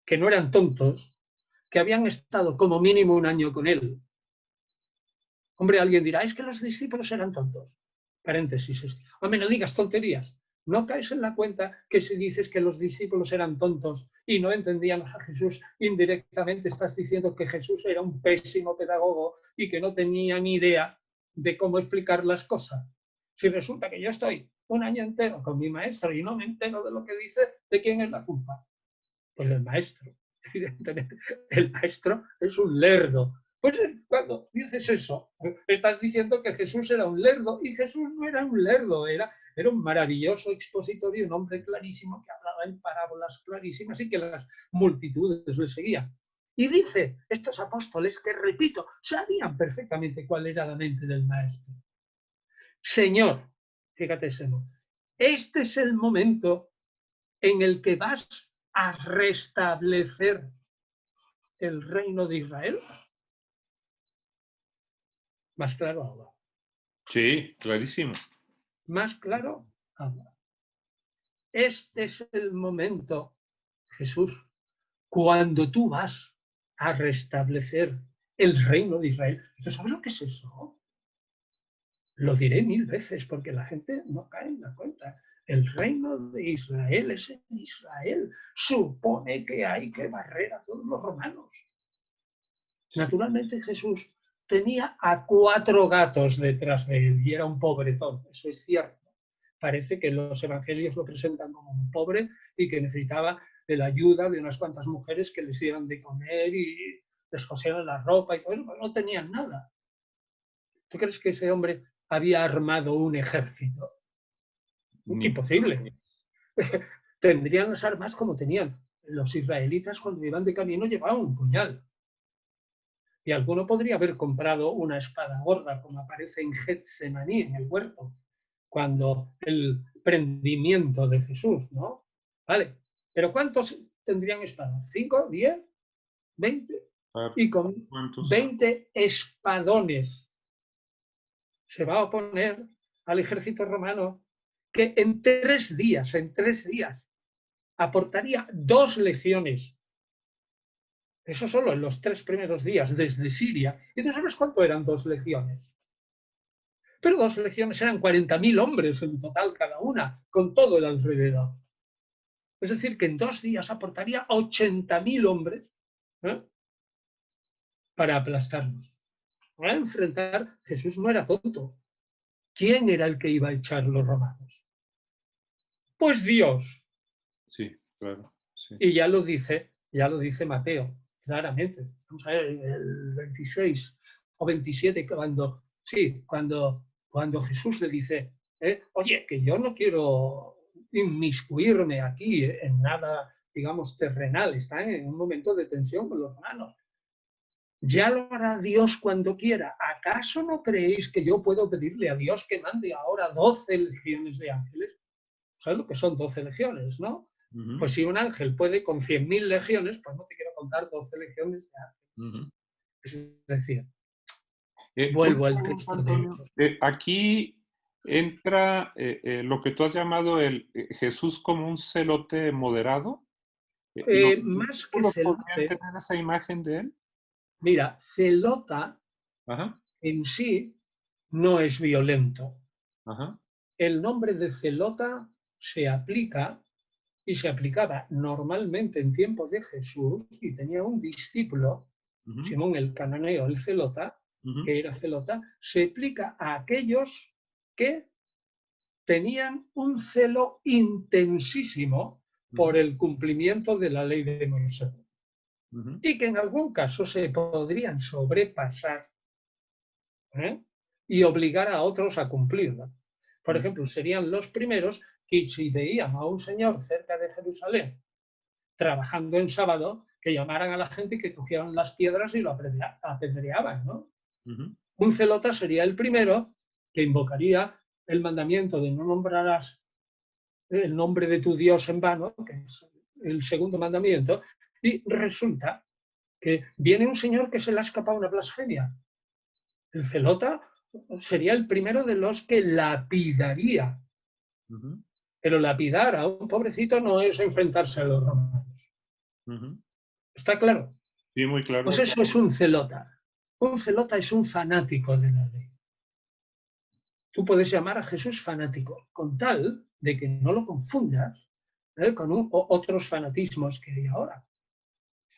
que no eran tontos, que habían estado como mínimo un año con él. Hombre, alguien dirá, es que los discípulos eran tontos. Paréntesis. Hombre, no digas tonterías. No caes en la cuenta que si dices que los discípulos eran tontos y no entendían a Jesús, indirectamente estás diciendo que Jesús era un pésimo pedagogo y que no tenía ni idea de cómo explicar las cosas. Si resulta que yo estoy un año entero con mi maestro y no me entero de lo que dice, ¿de quién es la culpa? Pues del maestro. Evidentemente, el maestro es un lerdo. Pues cuando dices eso, estás diciendo que Jesús era un lerdo, y Jesús no era un lerdo, era un maravilloso expositor y un hombre clarísimo que hablaba en parábolas clarísimas y que las multitudes le seguían. Y dice, estos apóstoles que, repito, sabían perfectamente cuál era la mente del maestro. Señor, fíjate ese nombre, este es el momento en el que vas a restablecer el reino de Israel. Más claro ahora. Sí, clarísimo. Más claro ahora. Este es el momento, Jesús, cuando tú vas a restablecer el reino de Israel. ¿Tú sabes lo que es eso? Lo diré 1000 veces porque la gente no cae en la cuenta. El reino de Israel es en Israel. Supone que hay que barrer a todos los romanos. Naturalmente Jesús tenía a 4 gatos detrás de él y era un pobretón, eso es cierto. Parece que los evangelios lo presentan como un pobre y que necesitaba de la ayuda de unas cuantas mujeres que les dieran de comer y les cosieran la ropa y todo eso, pero no tenían nada. ¿Tú crees que ese hombre había armado un ejército? Imposible. Tendrían las armas como tenían los israelitas cuando iban de camino, llevaban un puñal. Y alguno podría haber comprado una espada gorda, como aparece en Getsemaní, en el huerto, cuando el prendimiento de Jesús, ¿no? Vale, pero ¿cuántos tendrían espadas? ¿5, 10, 20? Y con 20 espadones se va a oponer al ejército romano que en 3 días, aportaría 2 legiones. Eso solo en los 3 primeros días desde Siria. ¿Y tú sabes cuánto eran 2 legiones? Pero 2 legiones eran 40.000 hombres en total cada una, con todo el alrededor. Es decir, que en 2 días aportaría 80.000 hombres, ¿eh?, para aplastarlos. Para enfrentar, Jesús no era tonto. ¿Quién era el que iba a echar los romanos? Pues Dios. Sí, claro. Sí. Y ya lo dice Mateo, claramente. Vamos a ver, el 26 o 27, cuando Jesús le dice, oye, que yo no quiero inmiscuirme aquí en nada, digamos, terrenal, está en un momento de tensión con los romanos. Ya lo hará Dios cuando quiera. ¿Acaso no creéis que yo puedo pedirle a Dios que mande ahora 12 legiones de ángeles? ¿Sabes lo que son 12 legiones, no? Uh-huh. Pues si un ángel puede con 100.000 legiones, pues no te quiero contar 12 legiones de ángeles. Uh-huh. Es decir, vuelvo al texto de aquí entra lo que tú has llamado el Jesús como un celote moderado. Más que celote. ¿Podrían tener esa imagen de él? Mira, celota Ajá. en sí no es violento. Ajá. El nombre de celota se aplica y se aplicaba normalmente en tiempos de Jesús, y tenía un discípulo, uh-huh, Simón el cananeo, el celota, uh-huh, que era celota, se aplica a aquellos que tenían un celo intensísimo, uh-huh, por el cumplimiento de la ley de Moisés, uh-huh, y que en algún caso se podrían sobrepasar, y obligar a otros a cumplirla. Por ejemplo, serían los primeros que, si veían a un señor cerca de Jerusalén trabajando en sábado, que llamaran a la gente y que cogieran las piedras y lo apedreaban, ¿no? Uh-huh. Un celota sería el primero que invocaría el mandamiento de no nombrarás el nombre de tu Dios en vano, que es el segundo mandamiento, y resulta que viene un señor que se le ha escapado una blasfemia. El celota sería el primero de los que lapidaría. Ujú, Pero lapidar a un pobrecito no es enfrentarse a los romanos. ujú. ¿Está claro? Sí, muy Pues claro. eso es un celota. Un celota es un fanático de la ley. Tú puedes llamar a Jesús fanático, con tal de que no lo confundas con otros fanatismos que hay ahora.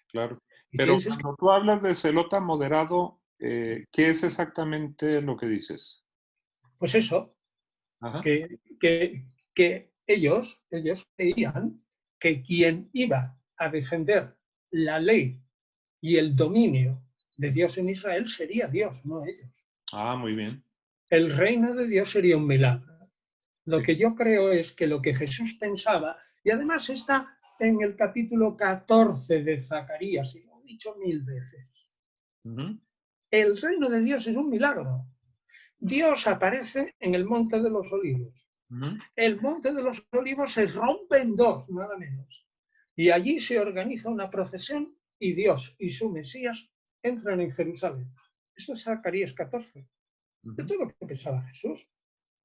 Claro. Y Pero pienses que, cuando tú hablas de celota moderado, ¿qué es exactamente lo que dices? pues eso, Ajá. que ellos creían que quien iba a defender la ley y el dominio de Ujú. Dios en Israel sería Dios, no ellos. Ah, muy bien. El reino de Dios sería un milagro. Lo Sí. que yo creo es que lo que Jesús pensaba, y además está en el capítulo 14 de Zacarías, y lo he dicho 1000 veces, Ujú, el reino de Dios es un milagro. Dios aparece en el Monte de los Olivos. ujú. El Monte de los Olivos se rompe en dos, nada menos. Y allí se organiza una procesión y Dios y su Mesías entran en Jerusalén. Esto es Zacarías 14. Ujú, Esto es lo que pensaba Jesús.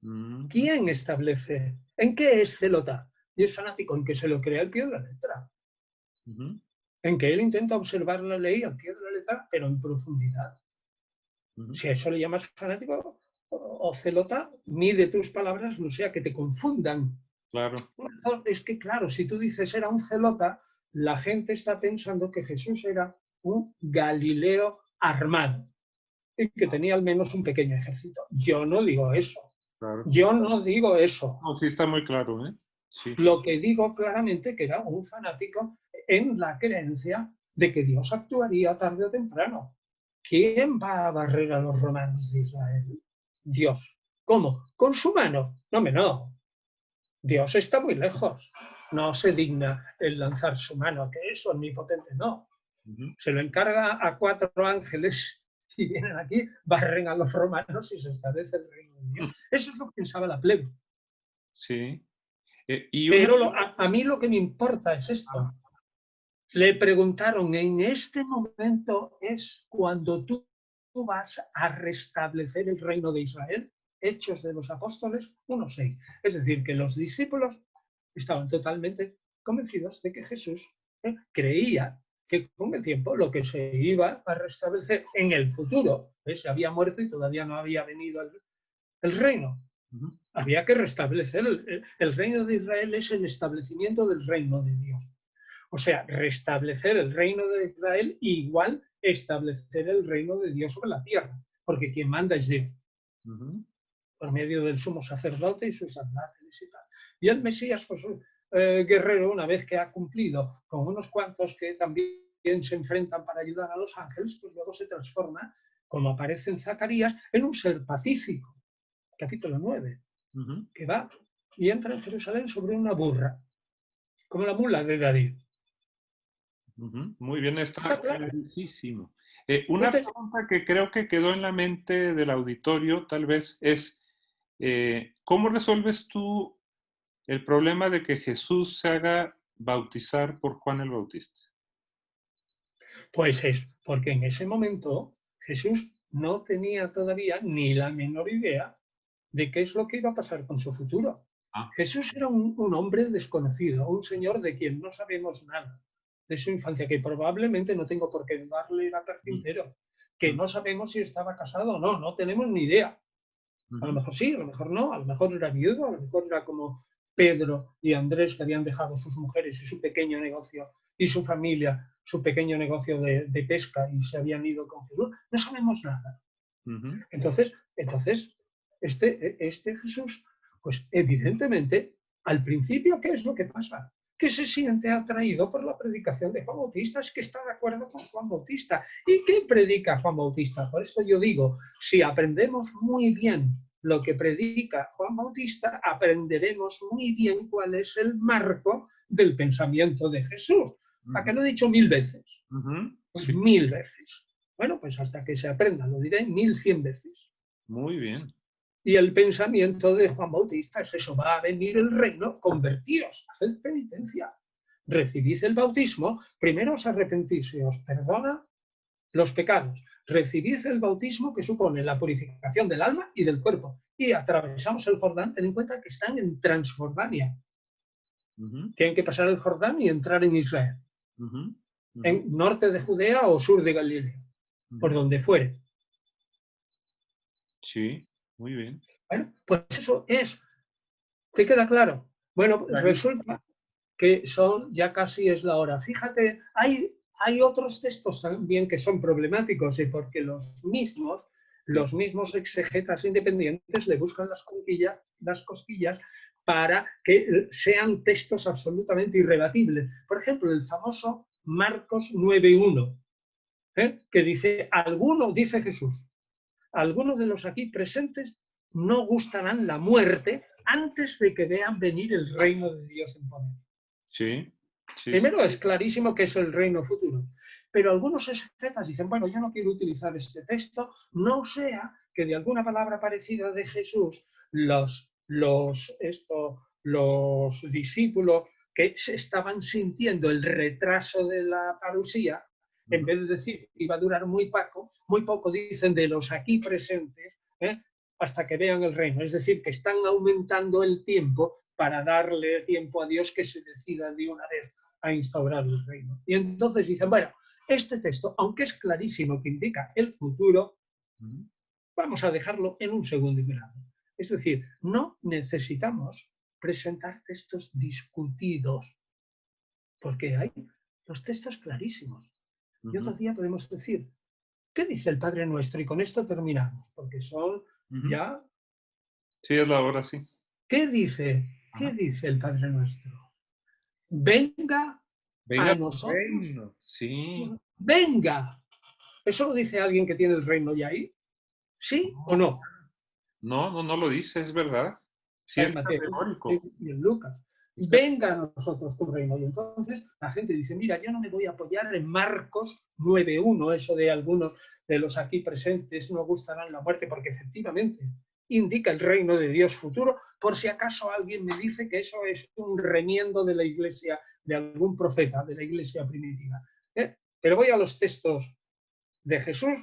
ujú, ¿Quién establece? ¿En qué es celota? Y es fanático en que se lo crea al pie de la letra. ujú, En que él intenta observar la ley al pie de la letra, pero en profundidad. ujú. Si a eso le llamas fanático o celota, mide tus palabras, no sea que te confundan. Claro. Es que, claro, si tú dices era un celota, la gente está pensando que Jesús era un Galileo armado y que tenía al menos un pequeño ejército. Yo no digo eso. Claro. Yo no digo eso. No, sí está muy claro, ¿eh? Sí. Lo que digo claramente que era un fanático en la creencia de que Dios actuaría tarde o temprano. ¿Quién va a barrer a los romanos de Israel? Dios. ¿Cómo? Con su mano. No, me no. Dios está muy lejos. No se digna el lanzar su mano, que es omnipotente, no. Ujú. Se lo encarga a 4 ángeles y vienen aquí, barren a los romanos y se establece el reino de Dios. Eso es lo que pensaba la plebe. Sí. Y una... Pero a mí lo que me importa es esto. Le preguntaron, en este momento es cuando tú vas a restablecer el reino de Israel. Hechos de los Apóstoles 1:6. Es decir, que los discípulos estaban totalmente convencidos de que Jesús creía que con el tiempo lo que se iba a restablecer en el futuro, se había muerto y todavía no había venido el reino. Ujú, Había que restablecer el reino de Israel, es el establecimiento del reino de Dios. O sea, restablecer el reino de Israel igual establecer el reino de Dios sobre la tierra, porque quien manda es Dios, ujú. por medio del sumo sacerdote y sus ángeles y tal. Y el Mesías, pues, guerrero, una vez que ha cumplido con unos cuantos que también se enfrentan para ayudar a los ángeles, pues luego se transforma, como aparece en Zacarías, en un ser pacífico. Capítulo 9, Ujú, que va y entra en Jerusalén sobre una burra, como la mula de David. ujú. Muy bien, ¿Está está claro? clarísimo. Una Entonces, pregunta que creo que quedó en la mente del auditorio, tal vez, es ¿cómo resuelves tú el problema de que Jesús se haga bautizar por Juan el Bautista? pues es porque en ese momento Jesús no tenía todavía ni la menor idea de qué es lo que iba a pasar con su futuro. Ah, Jesús era un hombre desconocido, un señor de quien no sabemos nada de su infancia, que probablemente no tengo por qué darle era ujú, carpintero, que ujú, no sabemos si estaba casado o no, no tenemos ni idea. A lo ujú, mejor sí, a lo mejor no, a lo mejor era viudo, a lo mejor era como Pedro y Andrés que habían dejado sus mujeres y su pequeño negocio y su familia, su pequeño negocio de pesca y se habían ido con Jesús. No sabemos nada. ujú, Entonces este Jesús, pues evidentemente, al principio, ¿qué es lo que pasa? Que se siente atraído por la predicación de Juan Bautista, es que está de acuerdo con Juan Bautista. ¿Y qué predica Juan Bautista? Por esto yo digo, si aprendemos muy bien lo que predica Juan Bautista, aprenderemos muy bien cuál es el marco del pensamiento de Jesús. ¿A ujú, qué lo he dicho 1000 veces? ujú. Pues Sí, 1000 veces. Bueno, pues hasta que se aprenda, lo diré 1100 veces. muy bien. Y el pensamiento de Juan Bautista es eso, va a venir el reino, convertíos, haced penitencia, recibid el bautismo, primero os arrepentís, se os perdona los pecados. Recibid el bautismo que supone la purificación del alma y del cuerpo. Y atravesamos el Jordán, ten en cuenta que están en Transjordania. Tienen que pasar el Jordán y entrar en Israel. En norte de Judea o sur de Galilea, por donde fuere. Sí, muy bien. Bueno, pues eso es. ¿Te queda claro? Bueno, pues resulta que ya casi es la hora. Fíjate, hay otros textos también que son problemáticos y porque los mismos exegetas independientes le buscan las cosquillas para que sean textos absolutamente irrebatibles. Por ejemplo, el famoso Marcos 9:1, que dice Jesús, algunos de los aquí presentes no gustarán la muerte antes de que vean venir el reino de Dios en poder. Sí, sí. Primero, es clarísimo que es el reino futuro, pero algunos exegetas dicen, bueno, yo no quiero utilizar este texto, no sea que de alguna palabra parecida de Jesús los discípulos que se estaban sintiendo el retraso de la parusía, en vez de decir que iba a durar muy poco dicen de los aquí presentes, hasta que vean el reino. Es decir, que están aumentando el tiempo para darle tiempo a Dios que se decida de una vez a instaurar el reino. Y entonces dicen, bueno, este texto, aunque es clarísimo que indica el futuro, vamos a dejarlo en un segundo grado. Es decir, no necesitamos presentar textos discutidos, porque hay los textos clarísimos. Y otro día podemos decir, ¿qué dice el Padre Nuestro? Y con esto terminamos, porque son ya... Sí, es la hora, sí. ¿Qué dice el Padre Nuestro? Venga a nosotros. Reino. Sí. Venga. ¿Eso lo dice alguien que tiene el reino ya ahí? ¿Sí o no? No lo dice, es verdad. Sí, es categórico. Y en Lucas. Venga a nosotros tu reino. Y entonces la gente dice, mira, yo no me voy a apoyar en Marcos 9:1, eso de algunos de los aquí presentes no gustarán la muerte, porque efectivamente indica el reino de Dios futuro, por si acaso alguien me dice que eso es un remiendo de la iglesia, de algún profeta de la iglesia primitiva. Pero voy a los textos de Jesús.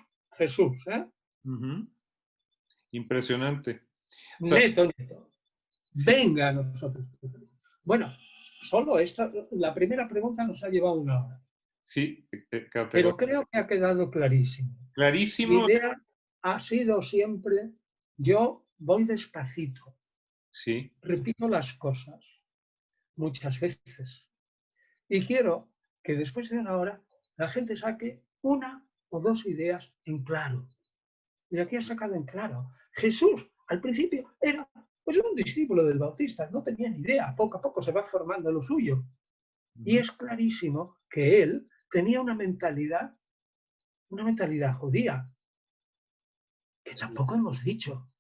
Impresionante. Neto. Venga a nosotros. Bueno, solo la primera pregunta nos ha llevado una hora. Sí, pero creo que ha quedado clarísimo. Clarísimo. Mi idea ha sido siempre, yo voy despacito. Sí. Repito las cosas muchas veces. Y quiero que después de una hora la gente saque una o dos ideas en claro. Y aquí ha sacado en claro. Jesús, al principio, era pues un discípulo del Bautista, no tenía ni idea, poco a poco se va formando lo suyo. Y es clarísimo que él tenía una mentalidad judía, que tampoco hemos dicho.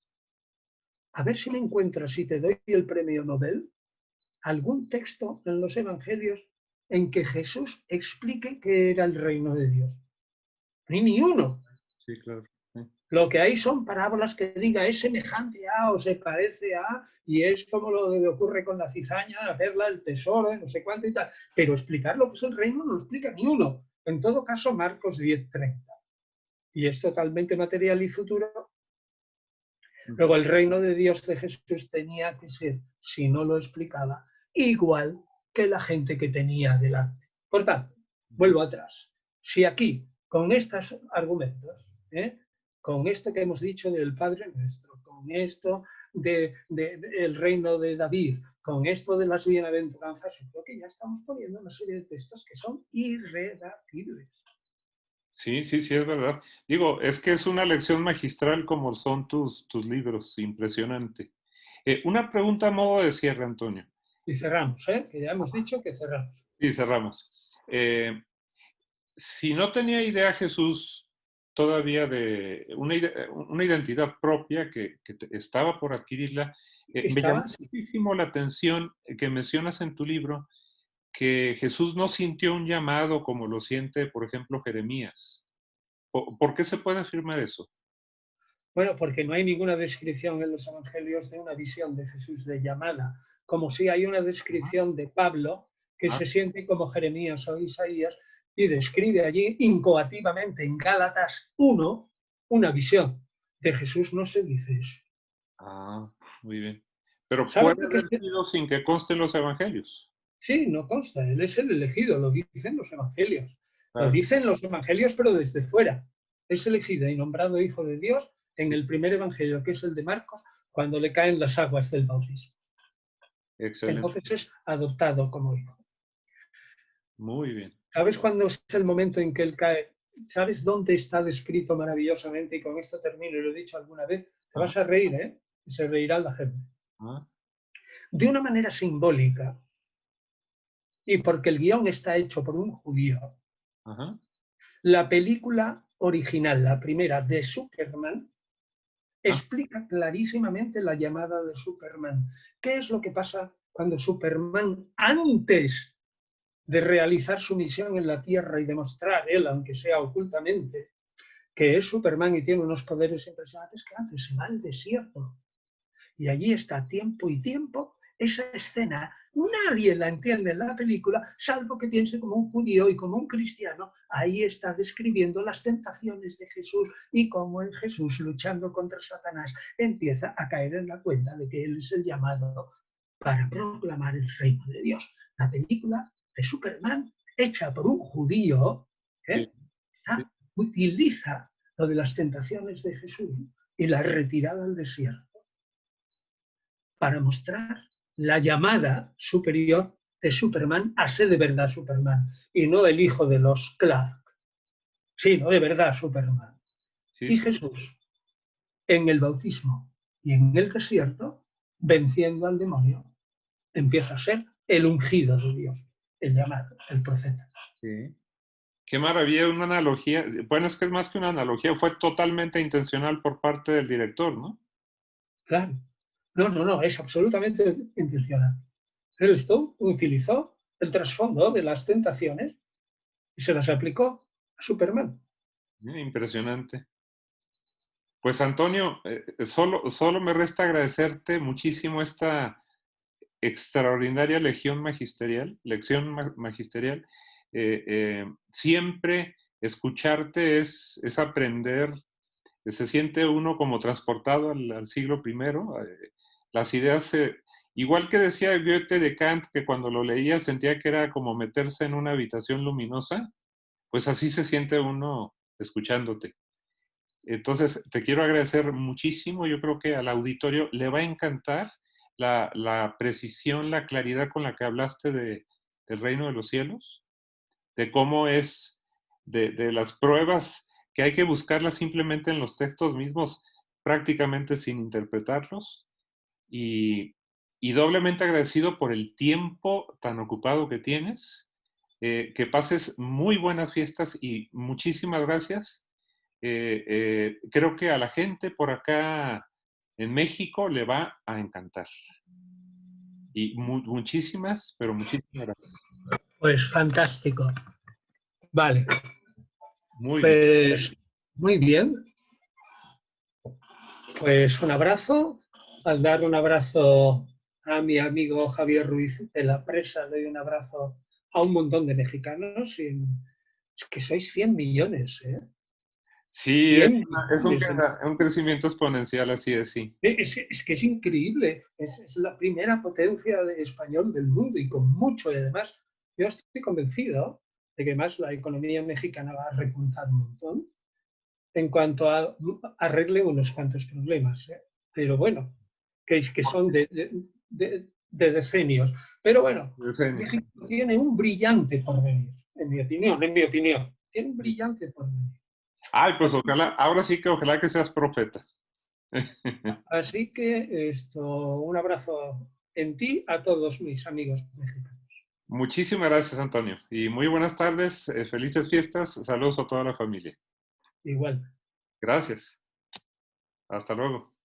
A ver si me encuentras, si te doy el premio Nobel, algún texto en los evangelios en que Jesús explique qué era el reino de Dios. Ni uno. Sí, claro. Lo que hay son parábolas que diga es semejante a o se parece a, y es como lo que ocurre con la cizaña, la perla, el tesoro, no sé cuánto y tal. Pero explicar lo que es el reino no lo explica ni uno. En todo caso, Marcos 10:30. Y es totalmente material y futuro. Luego, el reino de Dios de Jesús tenía que ser, si no lo explicaba, igual que la gente que tenía delante. Por tanto, vuelvo atrás. Si aquí, con estos argumentos, con esto que hemos dicho del Padre Nuestro, con esto del reino de David, con esto de las bienaventuranzas, yo creo que ya estamos poniendo una serie de textos que son irrebatibles. Sí, es verdad. Digo, es que es una lección magistral como son tus libros, impresionante. Una pregunta a modo de cierre, Antonio. Y cerramos, que ya hemos dicho que cerramos. Y cerramos. Si no tenía idea Jesús todavía de una identidad propia que estaba por adquirirla, me llamó muchísimo la atención que mencionas en tu libro que Jesús no sintió un llamado como lo siente, por ejemplo, Jeremías. ¿Por qué se puede afirmar eso? Bueno, porque no hay ninguna descripción en los evangelios de una visión de Jesús de llamada, como si hay una descripción de Pablo que se siente como Jeremías o Isaías, y describe allí incoativamente en Gálatas 1 una visión. De Jesús no se dice eso. Ah, muy bien. Pero ¿Sabe puede qué haber sido sin que consten los evangelios. Sí, no consta, él es el elegido, lo dicen los evangelios. Lo Claro, dicen los evangelios, pero desde fuera. Es elegido y nombrado hijo de Dios en sí, el primer evangelio, que es el de Marcos, cuando le caen las aguas del bautismo. excelente. Entonces es adoptado como hijo. Muy bien. ¿Sabes cuándo es el momento en que él cae? ¿Sabes dónde está descrito maravillosamente? Y con esto termino, y lo he dicho alguna vez. Te Ajá, vas a reír, ¿eh? Y se reirá la gente. ajá, De una manera simbólica, y porque el guión está hecho por un judío, ajá, la película original, la primera de Superman, ah, explica clarísimamente la llamada de Superman. ¿Qué es lo que pasa cuando Superman, antes de realizar su misión en la Tierra y demostrar él, aunque sea ocultamente, que es Superman y tiene unos poderes impresionantes, que hace? Se va al desierto. Y allí está tiempo y tiempo. Esa escena nadie la entiende en la película, salvo que piense como un judío y como un cristiano. Ahí está describiendo las tentaciones de Jesús y cómo en Jesús, luchando contra Satanás, empieza a caer en la cuenta de que él es el llamado para proclamar el reino de Dios. La película de Superman, hecha por un judío, sí, ¿eh? sí, Utiliza lo de las tentaciones de Jesús y la retirada al desierto para mostrar la llamada superior de Superman a ser de verdad Superman y no el hijo de los Clark, sino de verdad Superman. sí, Y sí. Jesús, en el bautismo y en el desierto, venciendo al demonio, empieza a ser el ungido de Dios, el llamado, el profeta. Sí. Qué maravilla, una analogía. Bueno, es que es más que una analogía, fue totalmente intencional por parte del director, ¿no? Claro. No, no, no, es absolutamente intencional. Esto utilizó el trasfondo de las tentaciones y se las aplicó a Superman. Impresionante. Pues Antonio, solo me resta agradecerte muchísimo esta extraordinaria lección magisterial. Siempre escucharte es aprender, se siente uno como transportado al siglo primero. Las ideas, igual que decía Goethe de Kant, que cuando lo leía sentía que era como meterse en una habitación luminosa, pues así se siente uno escuchándote. Entonces, te quiero agradecer muchísimo. Yo creo que al auditorio le va a encantar la precisión, la claridad con la que hablaste del reino de los cielos, de cómo es, de las pruebas que hay que buscarlas simplemente en los textos mismos, prácticamente sin interpretarlos. Y, y doblemente agradecido por el tiempo tan ocupado que tienes. Que pases muy buenas fiestas y muchísimas gracias. Creo que a la gente por acá en México le va a encantar. Y muchísimas, pero muchísimas gracias. Pues fantástico. Vale, Muy bien. pues muy bien. Pues un abrazo. Al dar un abrazo a mi amigo Javier Ruiz de la Presa, doy un abrazo a un montón de mexicanos. Y es que sois 100 millones, ¿eh? Sí, 100 es millones. un crecimiento exponencial, así es, sí. Es que es increíble. Es la primera potencia de español del mundo y con mucho. Y además, yo estoy convencido de que más la economía mexicana va a repuntar un montón en cuanto a arregle unos cuantos problemas. ¿Eh? Pero bueno, que son de decenios. Pero bueno, Decenios. México tiene un brillante porvenir, en mi opinión. Tiene un brillante porvenir. Ay, pues ojalá, ahora sí que ojalá que seas profeta. Así que un abrazo en ti a todos mis amigos mexicanos. Muchísimas gracias, Antonio. Y muy buenas tardes, felices fiestas, saludos a toda la familia. Igual. Gracias. Hasta luego.